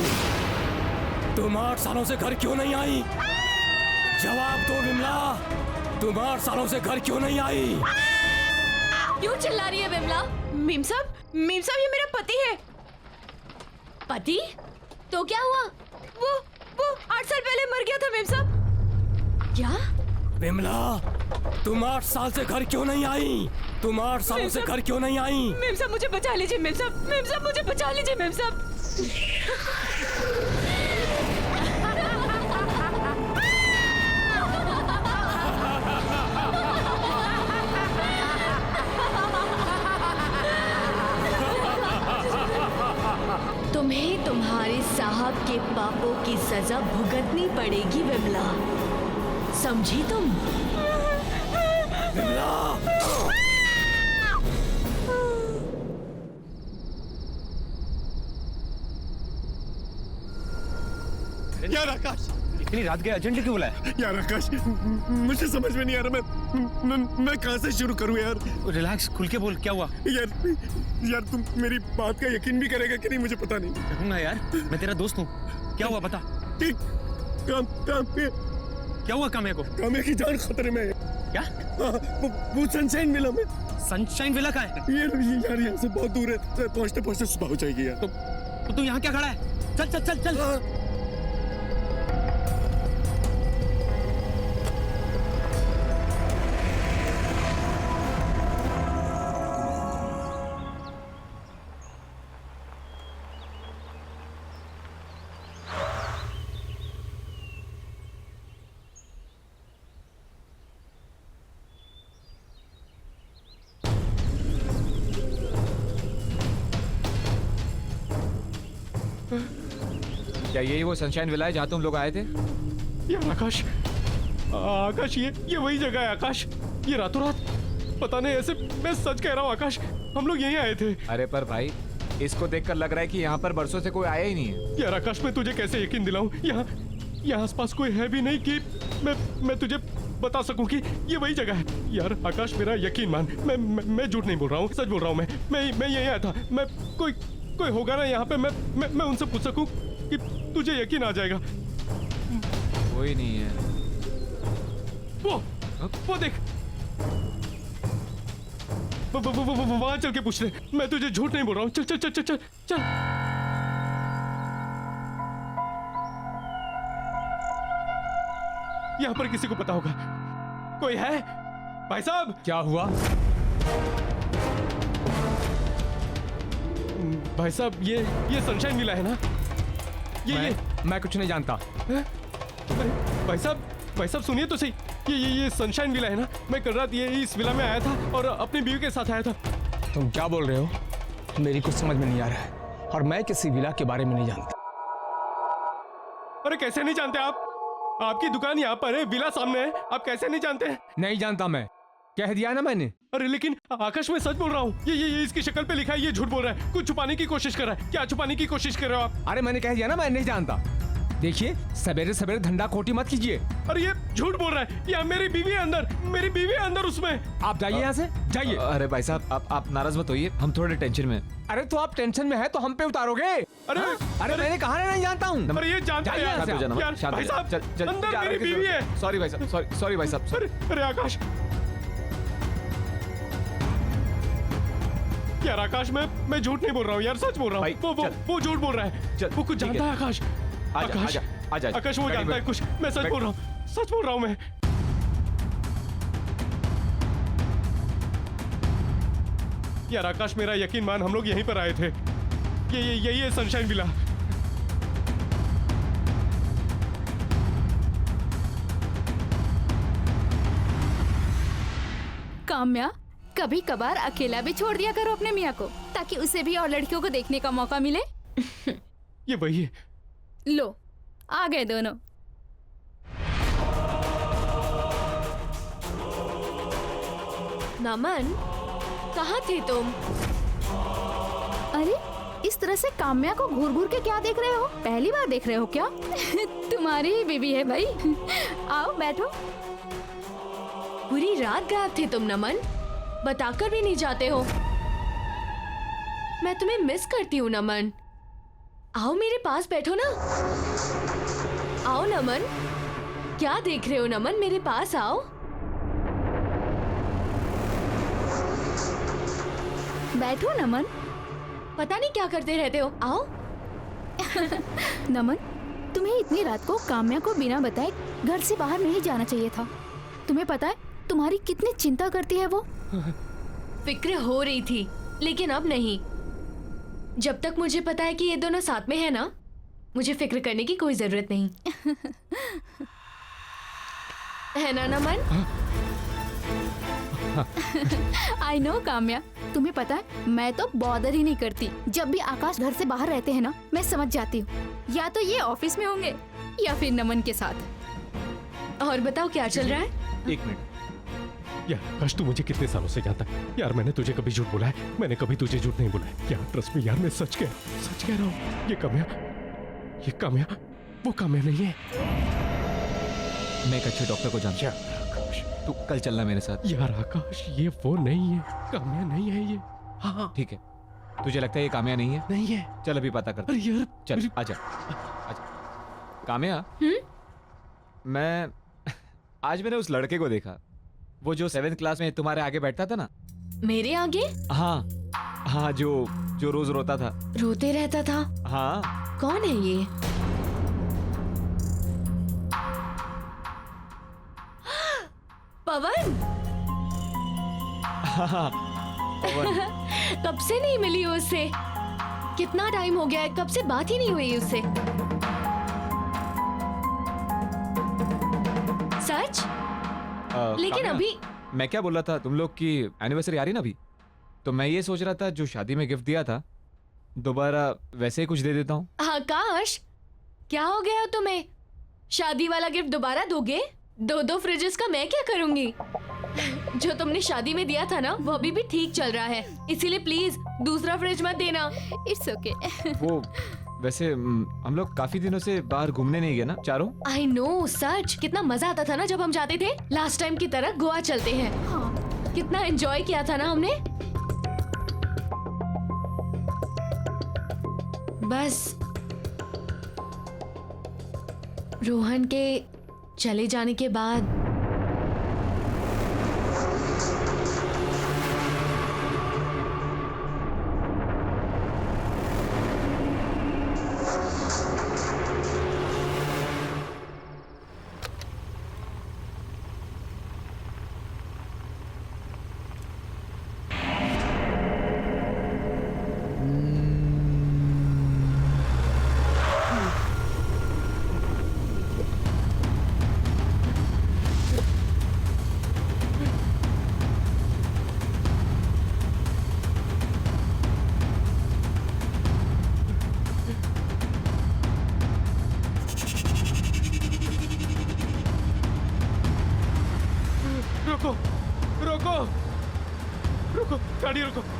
तुम 8 सालों से घर क्यों नहीं आई? जवाब दो विमला, तुम 8 सालों से घर क्यों नहीं आई? क्यों चिल्ला रही है विमला? मीम साहब ये मेरा पति है। पति? तो क्या हुआ? वो 8 साल पहले मर गया था मीम साहब। क्या? विमला, तुम 8 साल से घर क्यों नहीं आई? तुम 8 सालों से घर क्यों नहीं आई? मीम साहब मुझे बचा लीजिए, मीम साहब मुझे बचा लीजिए मीम साहब। तुम्हें तुम्हारे साहब के पापों की सजा भुगतनी पड़ेगी विमला, समझी तुम? विमला! यार आकाश, इतनी रात गए अर्जेंटली क्यों बुलाया? यार आकाश, मुझे समझ में नहीं आ रहा मैं कहाँ से शुरू करूँ यार। रिलैक्स, खुल के बोल, क्या हुआ? यार तुम मेरी बात का यकीन भी करेगा कि नहीं मुझे पता नहीं। करूंगा यार, मैं तेरा दोस्त हूँ। क्या हुआ बता? ठीक, क्या हुआ काम्या को? काम्या की जान खतरे में है। क्या? वो सनशाइन विला में। सनशाइन विला का है? ये यार यहाँ से बहुत दूर है, पहुँचते पहुँचते सुबह हो जाएगी यार। तो तू यहाँ क्या खड़ा है? चल चल चल चल। क्या यही वो सनशाइन विला है जहाँ तुम लोग आए थे? यार आकाश ये वही जगह है आकाश। ये रातों रात पता नहीं, ऐसे मैं सच कह रहा हूँ आकाश, हम लोग यहीं आए थे। अरे पर भाई, इसको देखकर लग रहा है कि यहाँ पर बरसों से कोई आया ही नहीं है। यार आकाश, मैं तुझे कैसे यकीन दिलाऊं? यहाँ आसपास कोई है भी नहीं कि मैं तुझे बता सकूं कि ये वही जगह है। यार आकाश, मेरा यकीन मान, मैं झूठ नहीं बोल रहा हूँ, सच बोल रहा हूँ। मैं यहीं आया था। मैं कोई होगा ना यहाँ पे, मैं उनसे पूछ सकूं कि तुझे यकीन आ जाएगा। कोई नहीं है। वो देख, वहां चल के पूछ ले। मैं तुझे झूठ नहीं बोल रहा हूँ। चल चल चल चल चल चल। यहाँ पर किसी को पता होगा। कोई है? भाई साहब! क्या हुआ? भाई साहब, ये सनशाइन विला है ना? मैं कुछ नहीं जानता। भाई साहब सुनिए तो सही। ये सनशाइन विला है ना? मैं कल रात इस विला में आया था और अपनी बीवी के साथ आया था। तुम क्या बोल रहे हो? मेरी कुछ समझ में नहीं आ रहा है, और मैं किसी विला के बारे में नहीं जानता। अरे कैसे नहीं जानते आप? आपकी दुकान यहाँ पर है, विला सामने है, आप कैसे नहीं जानते? नहीं जानता, मैं कह दिया ना मैंने। अरे लेकिन आकाश, मैं सच बोल रहा हूँ। ये इसकी शक्ल पे लिखा है, ये झूठ बोल रहा है। कुछ छुपाने की कोशिश कर रहा है। क्या छुपाने की कोशिश कर रहे हो आप? अरे मैंने कह दिया ना, मैं नहीं जानता। देखिए, सवेरे सवेरे धंधा खोटी मत कीजिए। अरे ये झूठ बोल रहा है। या मेरी बीवी है अंदर उसमें। आप जाइए यहाँ से, जाइए। अरे भाई साहब, आप नाराज मत होइए, हम थोड़े टेंशन में हैं। अरे तो आप टेंशन में है तो हम पे उतारोगे? अरे मैंने कहा ना, नहीं जानता हूँ। अरे ये जानता है यार। शांत भाई साहब, अंदर मेरी बीवी है। सॉरी भाई साहब, सॉरी भाई साहब। अरे आकाश, यार आकाश, मैं झूठ नहीं बोल रहा हूँ यार, सच बोल रहा हूँ। वो झूठ बोल रहा है। वो कुछ जानता है आकाश। आकाश वो जानता है कुछ। मैं सच बोल रहा हूँ मैं। यार आकाश, मेरा यकीन मान, हम लोग यहीं पर आए थे। यही है सनशाइन विला। काम्या, कभी कभार अकेला भी छोड़ दिया करो अपने मियाँ को, ताकि उसे भी और लड़कियों को देखने का मौका मिले। ये वही है। लो, आ गए दोनों। नमन, कहाँ थे तुम? अरे, इस तरह से काम्या को घूर घूर के क्या देख रहे हो? पहली बार देख रहे हो क्या? तुम्हारी ही बीवी है भाई। आओ बैठो। पूरी रात गायब थे तुम नमन। बताकर भी नहीं जाते हो। मैं तुम्हें मिस करती हूँ नमन। आओ मेरे पास बैठो ना। आओ नमन। क्या देख रहे हो नमन, मेरे पास आओ। बैठो नमन। पता नहीं क्या करते रहते हो, आओ। नमन, तुम्हें इतनी रात को काम्या को बिना बताए घर से बाहर नहीं जाना चाहिए था। तुम्हें पता है तुम्हारी कितनी चिंता करती है वो। फिक्र हो रही थी, लेकिन अब नहीं। जब तक मुझे पता है कि ये दोनों साथ में है ना, मुझे फिक्र करने की कोई जरूरत नहीं है ना नमन? आई नो काम्या, तुम्हें पता है मैं तो बॉदर ही नहीं करती। जब भी आकाश घर से बाहर रहते हैं ना, मैं समझ जाती हूँ या तो ये ऑफिस में होंगे या फिर नमन के साथ। और बताओ क्या चल रहा है? एक मिनट। यार आकाश, तू मुझे कितने सालों से जानता है यार। मैंने तुझे कभी झूठ बोला है? मैंने कभी तुझे झूठ नहीं बोला है यार। ट्रस्ट मी यार, मैं सच कह रहा हूँ। ये काम्या वो काम्या नहीं है। मैं एक अच्छे डॉक्टर को जानता हूँ। आकाश, तू कल चलना मेरे साथ। यार आकाश, ये वो नहीं है, काम्या नहीं है ये। हाँ ठीक है, तुझे लगता है ये काम्या नहीं है? नहीं है। चल अभी पता करते। अरे यार चल आजा। काम्या, मैं आज मैंने उस लड़के को देखा, वो जो 7th क्लास में तुम्हारे आगे बैठता था ना। मेरे आगे? हाँ हाँ, जो रोज रोता था। रोते रहता था? हाँ। कौन है ये? पवन। हाँ, पवन। कब से नहीं मिली हो उससे? कितना टाइम हो गया है, कब से बात ही नहीं हुई उससे। सच? लेकिन काम्या, अभी मैं क्या बोल रहा था, तुम लोग की एनिवर्सरी आ रही ना अभी, तो मैं ये सोच रहा था जो शादी में गिफ्ट दिया था दोबारा वैसे ही कुछ दे देता हूँ। आकाश, क्या हो गया तुम्हें? शादी वाला गिफ्ट दोबारा दोगे? 2 फ्रिजेस का मैं क्या करूंगी? जो तुमने शादी में दिया था ना, वो अभी भी ठीक चल रहा है, इसीलिए प्लीज दूसरा फ्रिज मत देना। It's okay. वो वैसे हम लोग काफी दिनों से बाहर घूमने नहीं गए ना चारों। आई नो, सच कितना मजा आता था ना जब हम जाते थे। लास्ट टाइम की तरह गोवा चलते हैं। हाँ। कितना एंजॉय किया था ना हमने। बस रोहन के चले जाने के बाद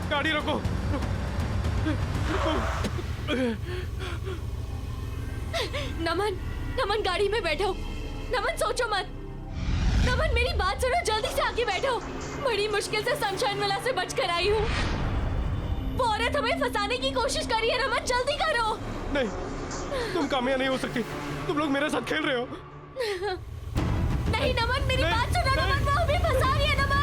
गाड़ी रोको। नमन गाड़ी में बैठो। नमन सोचो मत। नमन मेरी बात सुनो, जल्दी से आके बैठो। बड़ी मुश्किल से सनशाइन विला से बचकर आई हूँ। वो औरत हमें फंसाने की कोशिश कर रही है। नमन जल्दी करो। नहीं, तुम कामयाब नहीं हो सकती। तुम लोग मेरे साथ खेल रहे हो। नहीं नमन, मेरी बात सुनो। नमन वो हमें फंसा रही है। नमन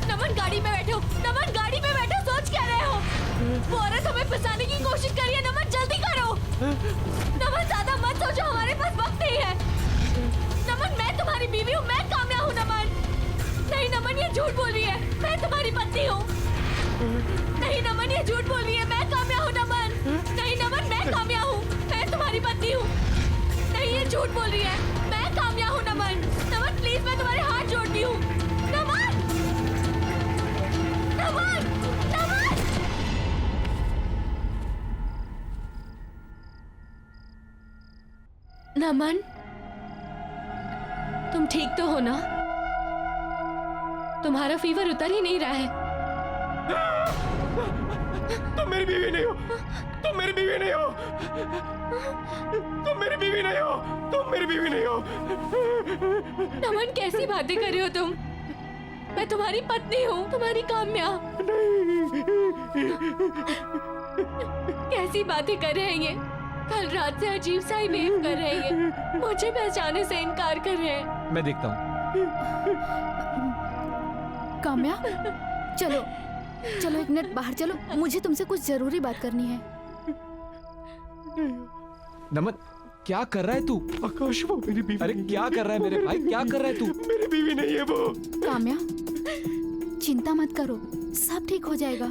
नमन गाड़ी में बैठो। नमन गाड़ी में बैठो। सोच क्या रहे हो? वो औरत हमें फंसाने की कोशिश कर रही है। नमन जल्दी करो। नमन ज्यादा मत सोचो, हमारे पास वक्त नहीं है। नमन मैं तुम्हारी बीवी हूँ, मैं कामयाब हूँ। नमन नहीं, नमन ये झूठ बोल रही है। मैं तुम्हारी पत्नी हूँ। नहीं नमन ये झूठ बोल रही है। मैं कामयाब हूँ। नमन नहीं, नमन मैं कामयाब हूँ, मैं तुम्हारी पत्नी हूँ। नहीं ये झूठ बोल रही है। मैं कामयाब हूँ। नमन नमन प्लीज, मैं तुम्हारे हाथ जोड़ती हूँ। नमन नमन नमन नमन तुम ठीक तो हो ना? तुम्हारा फीवर उतर ही नहीं रहा है। तुम मेरी बीवी नहीं हो, तुम मेरी बीवी नहीं हो, तुम मेरी बीवी नहीं हो, तुम मेरी बीवी नहीं हो। नमन, कैसी बातें कर रहे हो तुम? मैं तुम्हारी पत्नी हूँ, तुम्हारी काम्या। कैसी बातें कर रहे हैं ये? कल रात से अजीब सा ही बिहेव कर रहे हैं ये। मुझे पहचाने से इनकार कर रहे हैं। मैं देखता हूँ। काम्या, चलो चलो, एक मिनट बाहर चलो, मुझे तुमसे कुछ जरूरी बात करनी है। नमन, क्या कर रहा है तू? आकाश, वो मेरी बीवी। अरे क्या कर रहा है मेरे भाई, क्या कर रहा है तू? मेरी बीवी नहीं है वो। काम्या, चिंता मत करो, सब ठीक हो जाएगा।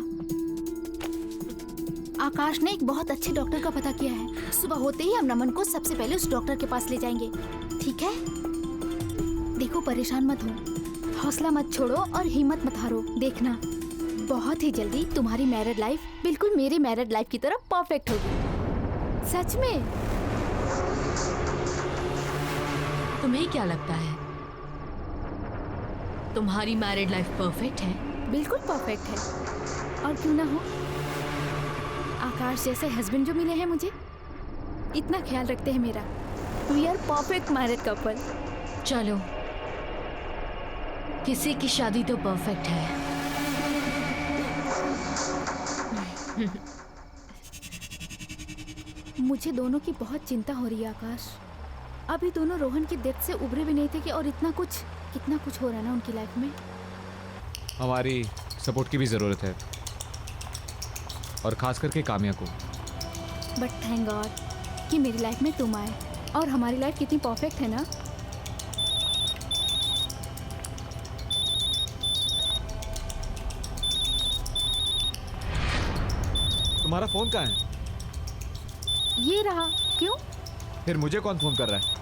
आकाश ने एक बहुत अच्छे डॉक्टर का पता किया है। सुबह होते ही हम नमन को सबसे पहले उस डॉक्टर के पास ले जाएंगे, ठीक है? देखो, परेशान मत हो, हौसला मत छोड़ो और हिम्मत मत हारो। देखना, बहुत ही जल्दी तुम्हारी मैरिड लाइफ बिल्कुल मेरी मैरिड लाइफ की तरह परफेक्ट होगी। सच में। तुम्हें क्या लगता है तुम्हारी मैरिड लाइफ परफेक्ट है? बिल्कुल परफेक्ट है, और क्यों ना हो। आकाश जैसे हस्बैंड जो मिले हैं मुझे, इतना ख्याल रखते हैं मेरा। We are perfect married couple. चलो, किसी की शादी तो परफेक्ट है। मुझे दोनों की बहुत चिंता हो रही है आकाश। अभी दोनों रोहन की डेथ से उभरे भी नहीं थे कि और इतना कुछ, कितना कुछ हो रहा है ना उनकी लाइफ में। हमारी सपोर्ट की भी जरूरत है, और खास करके काम्या को। बट थैंक गॉड कि मेरी लाइफ में तुम आए, और हमारी लाइफ कितनी परफेक्ट है ना। तुम्हारा फोन कहाँ है? ये रहा। क्यों? फिर मुझे कौन फोन कर रहा है?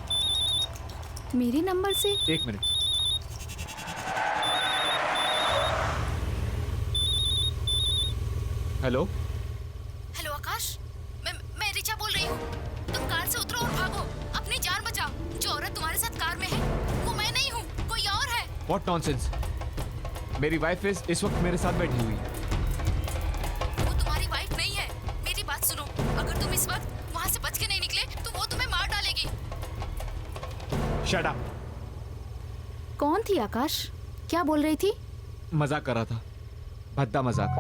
मेरे नंबर से। एक मिनट। हेलो हेलो आकाश, मैं रिचा बोल रही हूँ। तुम कार से उतरो और भागो, अपनी जान बचाओ। जो औरत तुम्हारे साथ कार में है वो मैं नहीं हूँ, कोई और है। What nonsense. मेरी वाइफ इस वक्त मेरे साथ बैठी हुई है। वो तुम्हारी वाइफ नहीं है। मेरी बात सुनो, अगर तुम इस वक्त वहाँ से बच के नहीं निकले तो वो तुम्हें मार डालेगी। Shut up. कौन थी आकाश? क्या बोल रही थी? मजाक कर रहा था, भद्दा मजाक।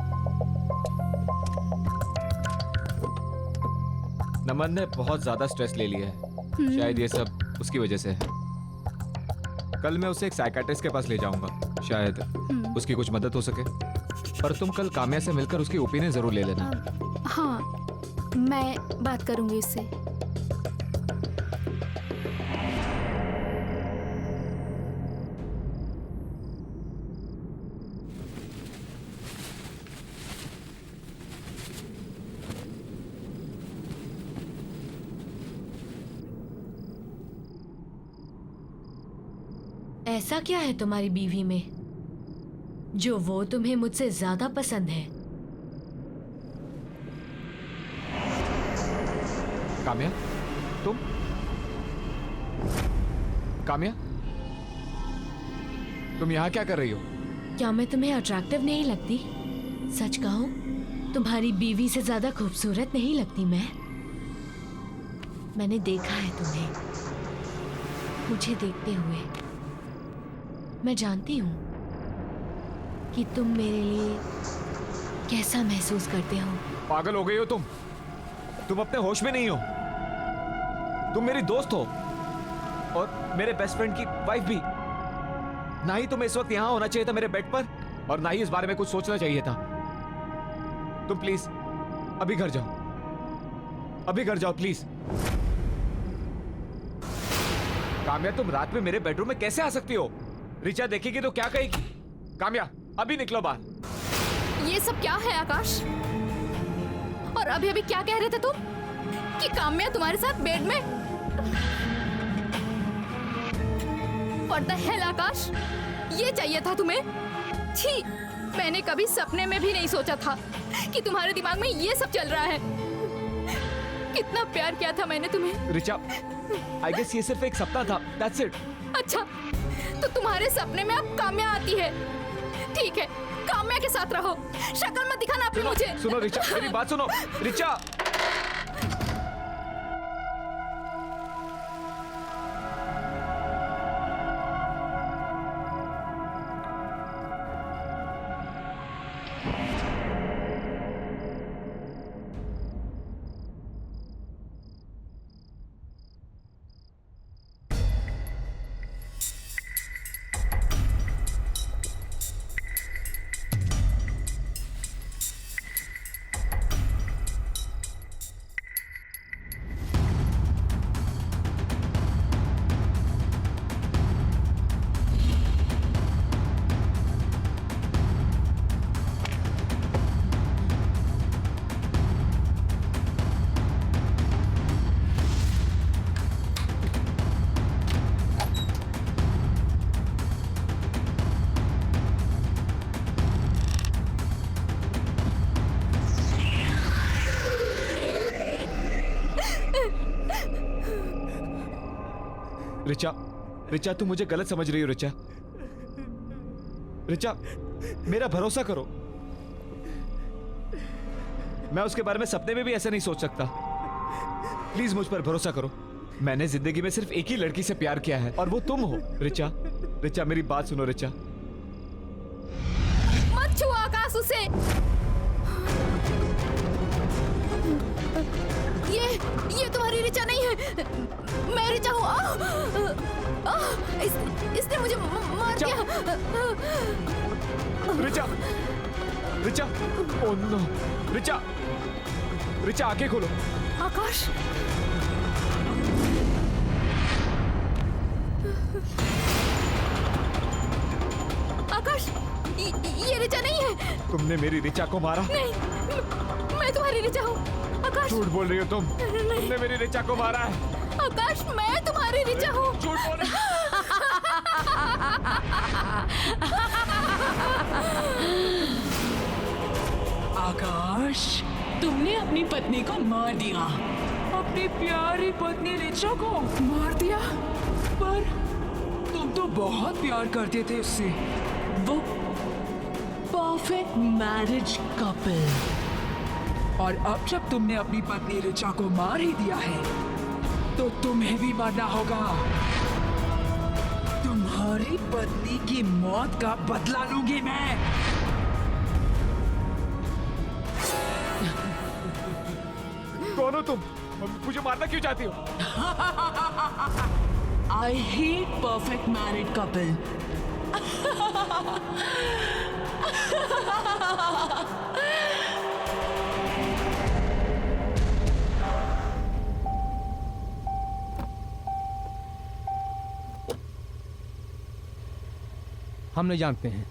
नमन ने बहुत ज्यादा स्ट्रेस ले लिया है, शायद ये सब उसकी वजह से है। कल मैं उसे एक साइकियाट्रिस्ट के पास ले जाऊंगा, शायद उसकी कुछ मदद हो सके। पर तुम कल काम्या से मिलकर उसकी ओपिनियन जरूर ले लेना। हाँ, मैं बात करूंगी उससे। ऐसा क्या है तुम्हारी बीवी में जो वो तुम्हें मुझसे ज्यादा पसंद है? काम्या, तुम? काम्या, तुम यहाँ क्या कर रही हो? क्या मैं तुम्हें अट्रैक्टिव नहीं लगती? सच कहूं, तुम्हारी बीवी से ज्यादा खूबसूरत नहीं लगती मैं। मैंने देखा है तुम्हें, मुझे देखते हुए। मैं जानती हूं कि तुम मेरे लिए कैसा महसूस करते हो। पागल हो गई हो तुम? तुम अपने होश में नहीं हो। तुम मेरी दोस्त हो और मेरे बेस्ट फ्रेंड की वाइफ भी। ना ही तुम्हें इस वक्त यहां होना चाहिए था मेरे बेड पर, और ना ही इस बारे में कुछ सोचना चाहिए था। तुम प्लीज अभी घर जाओ, अभी घर जाओ प्लीज। काम्या, तुम रात में मेरे बेडरूम में कैसे आ सकती हो? रिचा देखेगी तो क्या कहेगी? काम्या, अभी निकलो बाहर। ये सब क्या है आकाश? और अभी अभी क्या कह रहे थे तुम कि काम्या तुम्हारे साथ बेड में? What the hell आकाश, ये चाहिए था तुम्हें? छी, मैंने कभी सपने में भी नहीं सोचा था कि तुम्हारे दिमाग में ये सब चल रहा है। कितना प्यार किया था मैंने तुम्हें। रिचा, आई गेस ये सिर्फ एक सपना था, that's it। अच्छा, तो तुम्हारे सपने में अब काम्या आती है? ठीक है, काम्या के साथ रहो, शक्ल मत दिखाना अपनी मुझे। सुनो रिचा, मेरी बात सुनो रिचा। रिचा, रिचा तुम मुझे गलत समझ रही हो रिचा। रिचा मेरा भरोसा करो, मैं उसके बारे में सपने में भी ऐसा नहीं सोच सकता। प्लीज मुझ पर भरोसा करो। मैंने जिंदगी में सिर्फ एक ही लड़की से प्यार किया है और वो तुम हो रिचा। रिचा मेरी बात सुनो रिचा। मत छुओ आकाश उसे। ये तुम्हारी रिचा नहीं है, मैं रिचा हूँ। इसने मुझे मार दिया। रिचा, रिचा, ओह नो, रिचा, रिचा आंखें खोलो। आकाश, आकाश, ये रिचा नहीं है। तुमने मेरी रिचा को मारा? नहीं, मैं तुम्हारी रिचा हूँ। आकाश, झूठ बोल रही हो तुम। तुमने मेरी रिचा को मारा है। आकाश, मैं तुम्हारी रिचा हूँ। झूठ बोल रही। आकाश, तुमने अपनी पत्नी को मार दिया, अपनी प्यारी पत्नी रिचा को मार दिया। पर तुम तो बहुत प्यार करते थे उससे, वो परफेक्ट मैरिज कपल। और अब जब तुमने अपनी पत्नी रिचा को मार ही दिया है, तो तुम्हें भी मरना होगा। तुम्हारी पत्नी की मौत का बदला लूंगी मैं। कौन हो तुम? मुझे मारना क्यों चाहती हो? I hate perfect married couple. हम नहीं जानते हैं।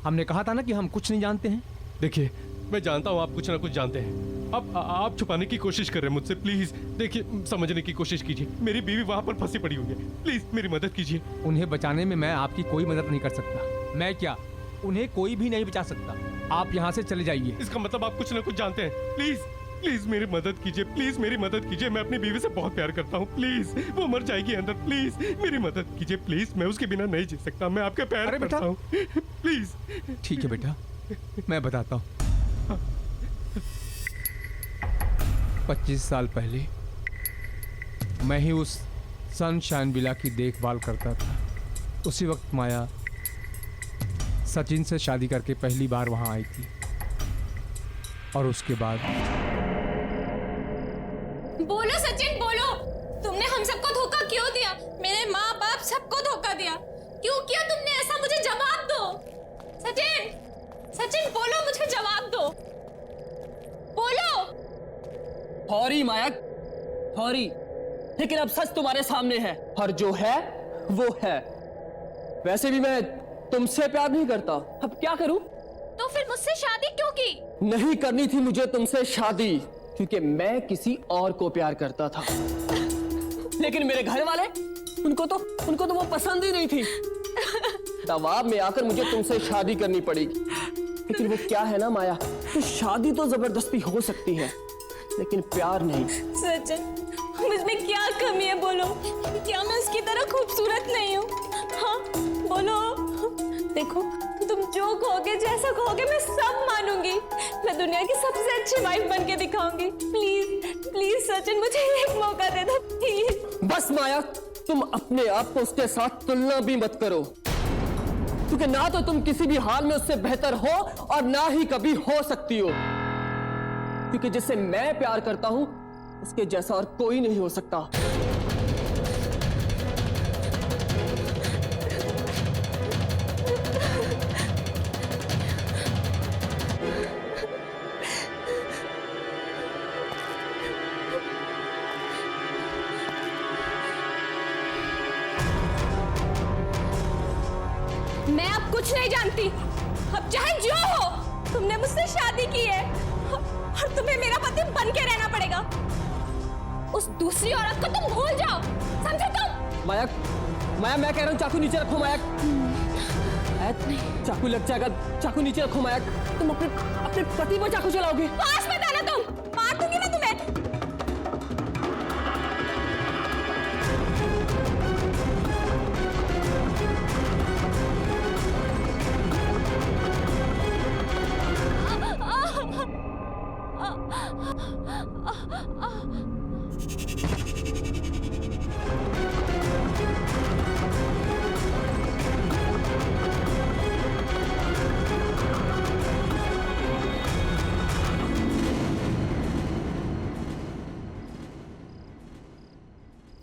हमने कहा था ना कि हम कुछ नहीं जानते हैं। देखिए, मैं जानता हूँ आप कुछ ना कुछ जानते हैं। अब आप छुपाने की कोशिश कर रहे हैं मुझसे। प्लीज देखिए, समझने की कोशिश कीजिए। मेरी बीवी वहां पर फंसी पड़ी हुई है। प्लीज मेरी मदद कीजिए। उन्हें बचाने में मैं आपकी कोई मदद नहीं कर सकता। मैं क्या, उन्हें कोई भी नहीं बचा सकता। आप यहाँ से चले जाइए। इसका मतलब आप कुछ ना कुछ जानते हैं। प्लीज प्लीज मेरी मदद कीजिए। प्लीज मेरी मदद कीजिए। मैं अपनी बीवी से बहुत प्यार करता हूँ। प्लीज, वो मर जाएगी अंदर। प्लीज मेरी मदद कीजिए। प्लीज, मैं उसके बिना नहीं जी सकता। मैं आपके पैर पड़ता हूँ। प्लीज। ठीक है बेटा, मैं बताता हूँ। 25 साल पहले मैं ही उस सनशाइन विला की देखभाल करता था। उसी वक्त माया सचिन से शादी करके पहली बार वहां आई थी। और उसके बाद बोलो सचिन, बोलो, तुमने हम सबको धोखा क्यों दिया? मेरे माँ बाप सबको धोखा दिया। क्यों किया तुमने ऐसा? मुझे जवाब दो सचिन। सचिन बोलो, मुझे जवाब दो, बोलो। सॉरी माया, सॉरी, लेकिन अब सच तुम्हारे सामने है और जो है वो है। वैसे भी मैं तुमसे प्यार नहीं करता, अब क्या करूं? तो फिर मुझसे शादी क्यों की? नहीं करनी थी मुझे तुमसे शादी, क्योंकि मैं किसी और को प्यार करता था। लेकिन मेरे घर वाले, उनको तो वो पसंद ही नहीं थी। दबाव में आकर मुझे तुमसे शादी करनी पड़ेगी। लेकिन वो क्या है ना माया, तो शादी तो जबरदस्ती हो सकती है, लेकिन प्यार नहीं। सचिन, मुझमें क्या कमी है बोलो? क्या मैं उसकी तरह खूबसूरत नहीं हूँ? हाँ बोलो। देखो, तुम जो कहोगे, जैसा कहोगे, मैं सब मानूंगी। मैं दुनिया की सबसे अच्छी वाइफ बन के दिखाऊंगी। प्लीज प्लीज सचिन, मुझे एक मौका दे दो प्लीज। बस माया, तुम अपने आप को उसके साथ तुलना भी मत करो, क्योंकि ना तो तुम किसी भी हाल में उससे बेहतर हो और ना ही कभी हो सकती हो। क्योंकि जिससे मैं प्यार करता हूं उसके जैसा और कोई नहीं हो सकता। मैं अब कुछ नहीं जानती। अब चाहे जो हो, तुमने मुझसे शादी की है और तुम्हें मेरा पति बन के रहना पड़ेगा। उस दूसरी औरत को तुम भूल जाओ, समझे तुम? माया, माया मैं कह रहा हूँ चाकू नीचे रखो माया। चाकू लग जाएगा, चाकू नीचे रखो माया। तुम अपने पति पर चाकू चलाओगे? पास मत आना, तुम मार दूंगी मैं तुम्हें।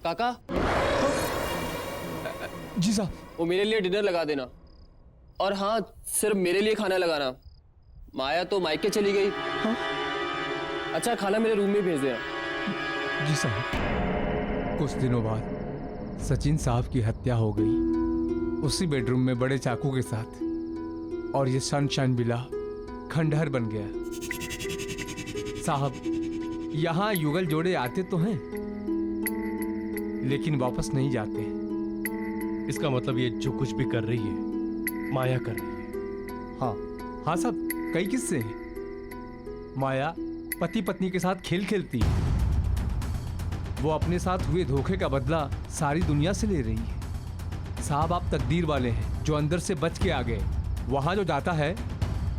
काका जी साहब। वो मेरे लिए डिनर लगा देना, और हाँ सिर्फ मेरे लिए खाना लगाना। माया तो मायके चली गई। हाँ? अच्छा खाना मेरे रूम में भेज देना। जी साहब। कुछ दिनों बाद सचिन साहब की हत्या हो गई, उसी बेडरूम में बड़े चाकू के साथ, और ये सनशाइन विला खंडहर बन गया। साहब, यहाँ युगल जोड़े आते तो हैं लेकिन वापस नहीं जाते। इसका मतलब ये जो कुछ भी कर रही है माया कर रही है। हाँ हाँ साहब, कई किस्से हैं। माया पति पत्नी के साथ खेल खेलती है। वो अपने साथ हुए धोखे का बदला सारी दुनिया से ले रही है। साहब, आप तकदीर वाले हैं जो अंदर से बच के आ गए। वहां जो जाता है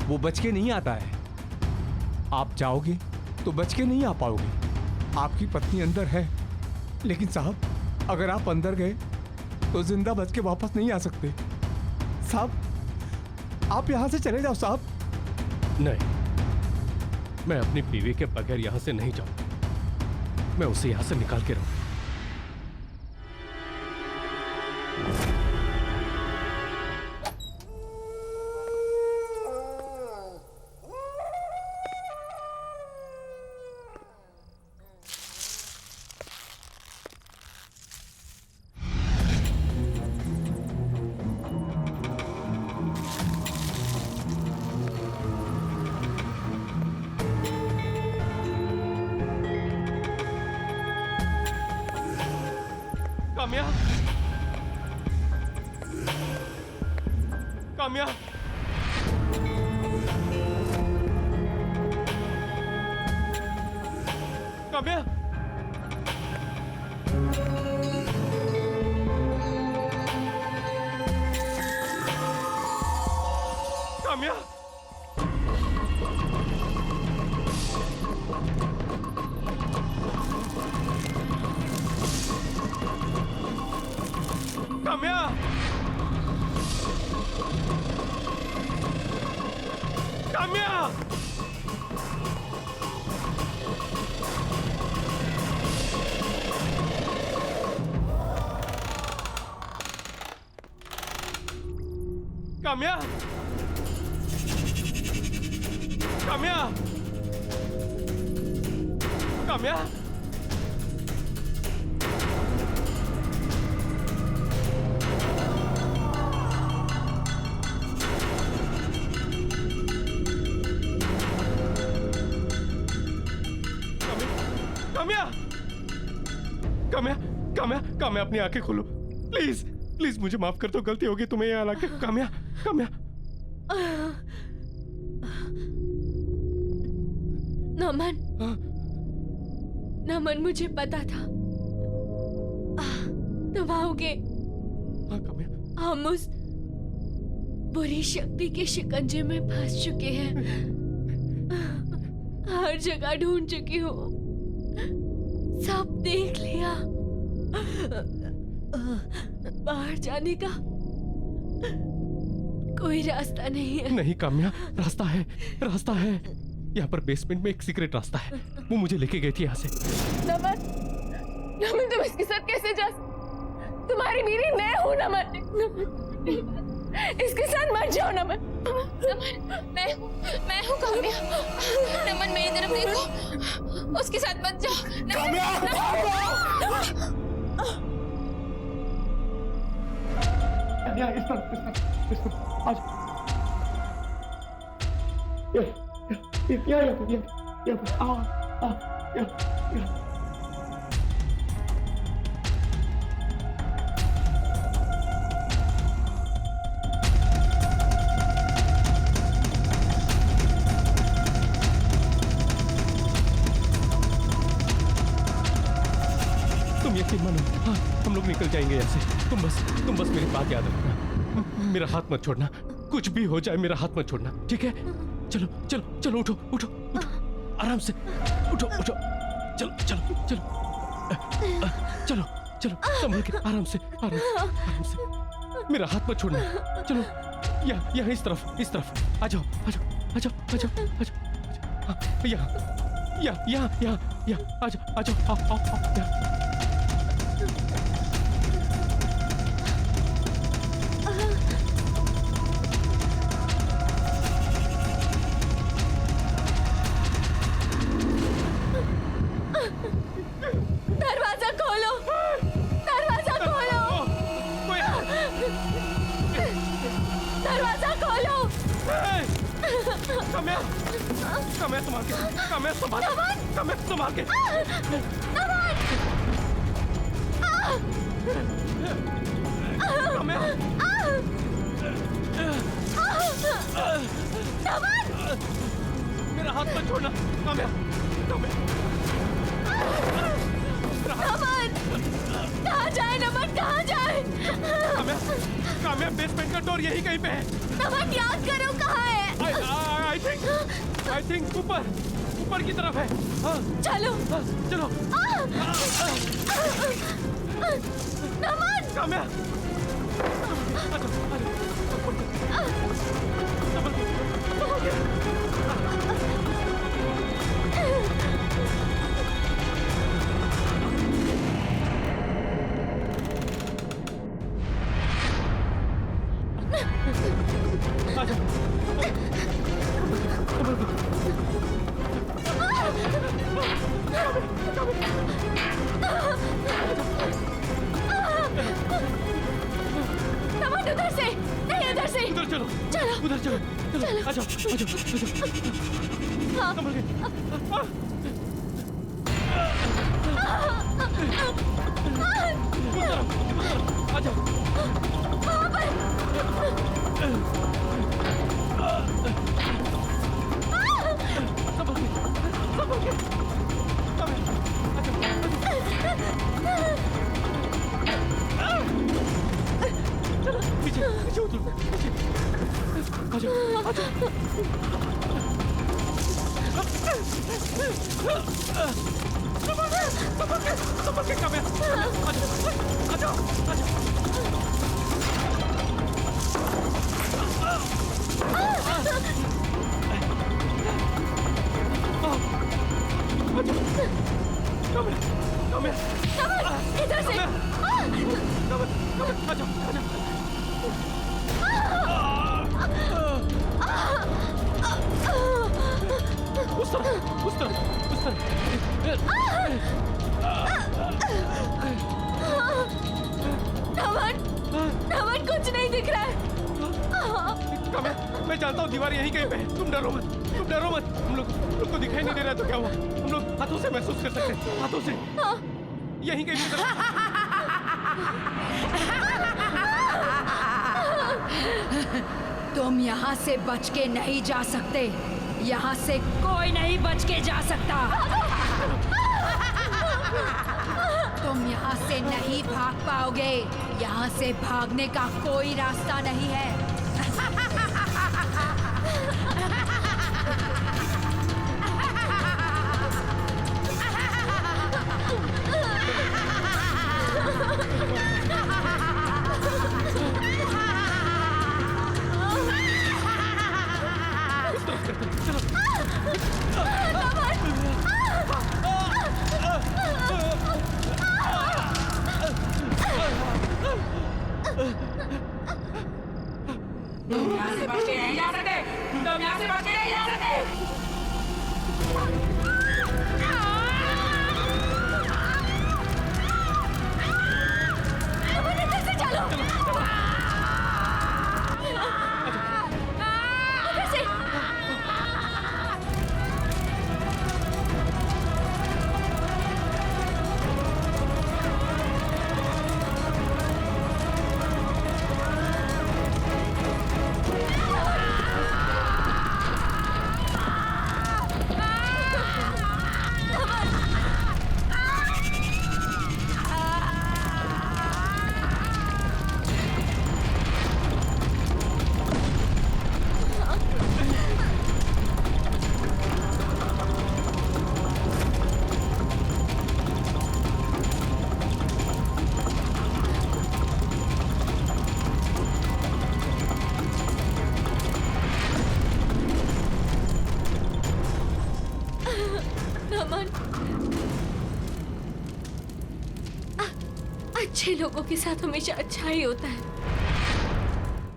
वो बच के नहीं आता है। आप जाओगे तो बच के नहीं आ पाओगे। आपकी पत्नी अंदर है, लेकिन साहब अगर आप अंदर गए तो जिंदा बच के वापस नहीं आ सकते। साहब, आप यहां से चले जाओ साहब। नहीं, मैं अपनी बीवी के बगैर यहां से नहीं जाऊंगा। मैं उसे यहां से निकाल के रहूंगा। काम्या, काम्या, काम्या, काम्या, काम्या, काम्या, काम्या, काम्या, काम्या, काम्या, काम्या, काम्या, काम्या, अपनी आंखें खोलो प्लीज, प्लीज मुझे माफ कर दो, गलती होगी तुम्हें यहाँ लाके। काम्या, काम्या, नमन, नमन, मुझे पता था तुम आओगे। हाँ काम्या, बुरी शक्ति के शिकंजे में फंस चुके हैं। हर जगह ढूंढ चुकी हूँ, सब देख लिया। बाहर जाने का कोई रास्ता नहीं है। नहीं काम्या, रास्ता है, रास्ता है। यहाँ पर बेसमेंट में एक सीक्रेट रास्ता है, वो मुझे लेके गई थी यहाँ से। नमन, नमन तुम इसके साथ कैसे जा? तुम्हारी बीवी मैं हूँ नमन। इसके साथ मत जाओ नमन। नमन मैं हूँ काम्या। नमन मेरी तरफ देखो, उसके साथ मत जाओ। तुम यकीन मानो, हाँ, हम लोग निकल जाएंगे यहाँ से। तुम बस मेरी बात याद रखना, मेरा हाथ मत छोड़ना। कुछ भी हो जाए मेरा हाथ मत छोड़ना, ठीक है? चलो चलो चलो, उठो उठो उठो, आराम से उठो उठो, चलो चलो चलो चलो चलो, संभल के, आराम से आराम से, मेरा हाथ मत छोड़ना। चलो यहाँ इस तरफ आ जाओ आ जाओ आ जाओ आ जाओ आ जाओ, यहाँ आ जाओ आओ। दरवाजा खोलो, दरवाजा खोलो, दरवाजा खोलो। काम्या संभाल के, काम्या संभाल के। मेरा हाथ मत छोड़ना काम्या। नमन कहाँ जाए? नमन कहाँ जाए? काम्या बेसमेंट का डोर यही कहीं पे है। नमन याद करो कहाँ है? आई थिंक ऊपर की तरफ है। चलो चलो। नमन काम्या नमन उधर से नहीं, उधर से। उधर चलो आ जाओ। हाँ। संभल के। आ जाओ। वहाँ पर। संभल के। चलो पीछे उतरो, पीछे आ जाओ। संभल के काम्या, आ जाओ। काम्या इधर से। आ जाओ। उस तरफ। नमन कुछ नहीं दिख रहा है। काम्या मैं जानता हूँ दीवार यहीं कहीं पे है, तुम डरो मत। हम लोग को दिखाई नहीं दे रहा तो क्या हुआ? हम लोग हाथों से महसूस कर सकते हैं, हाथों से। यहीं कहीं पे। तुम यहाँ से बच के नहीं जा सकते, यहाँ से कोई नहीं बच के जा सकता। तुम यहाँ से नहीं भाग पाओगे, यहाँ से भागने का कोई रास्ता नहीं है। तुम यहाँ से बच के नहीं जा सकते, तुम यहाँ से बच के नहीं जा सकते। अच्छे लोगों के साथ हमेशा अच्छा ही होता है।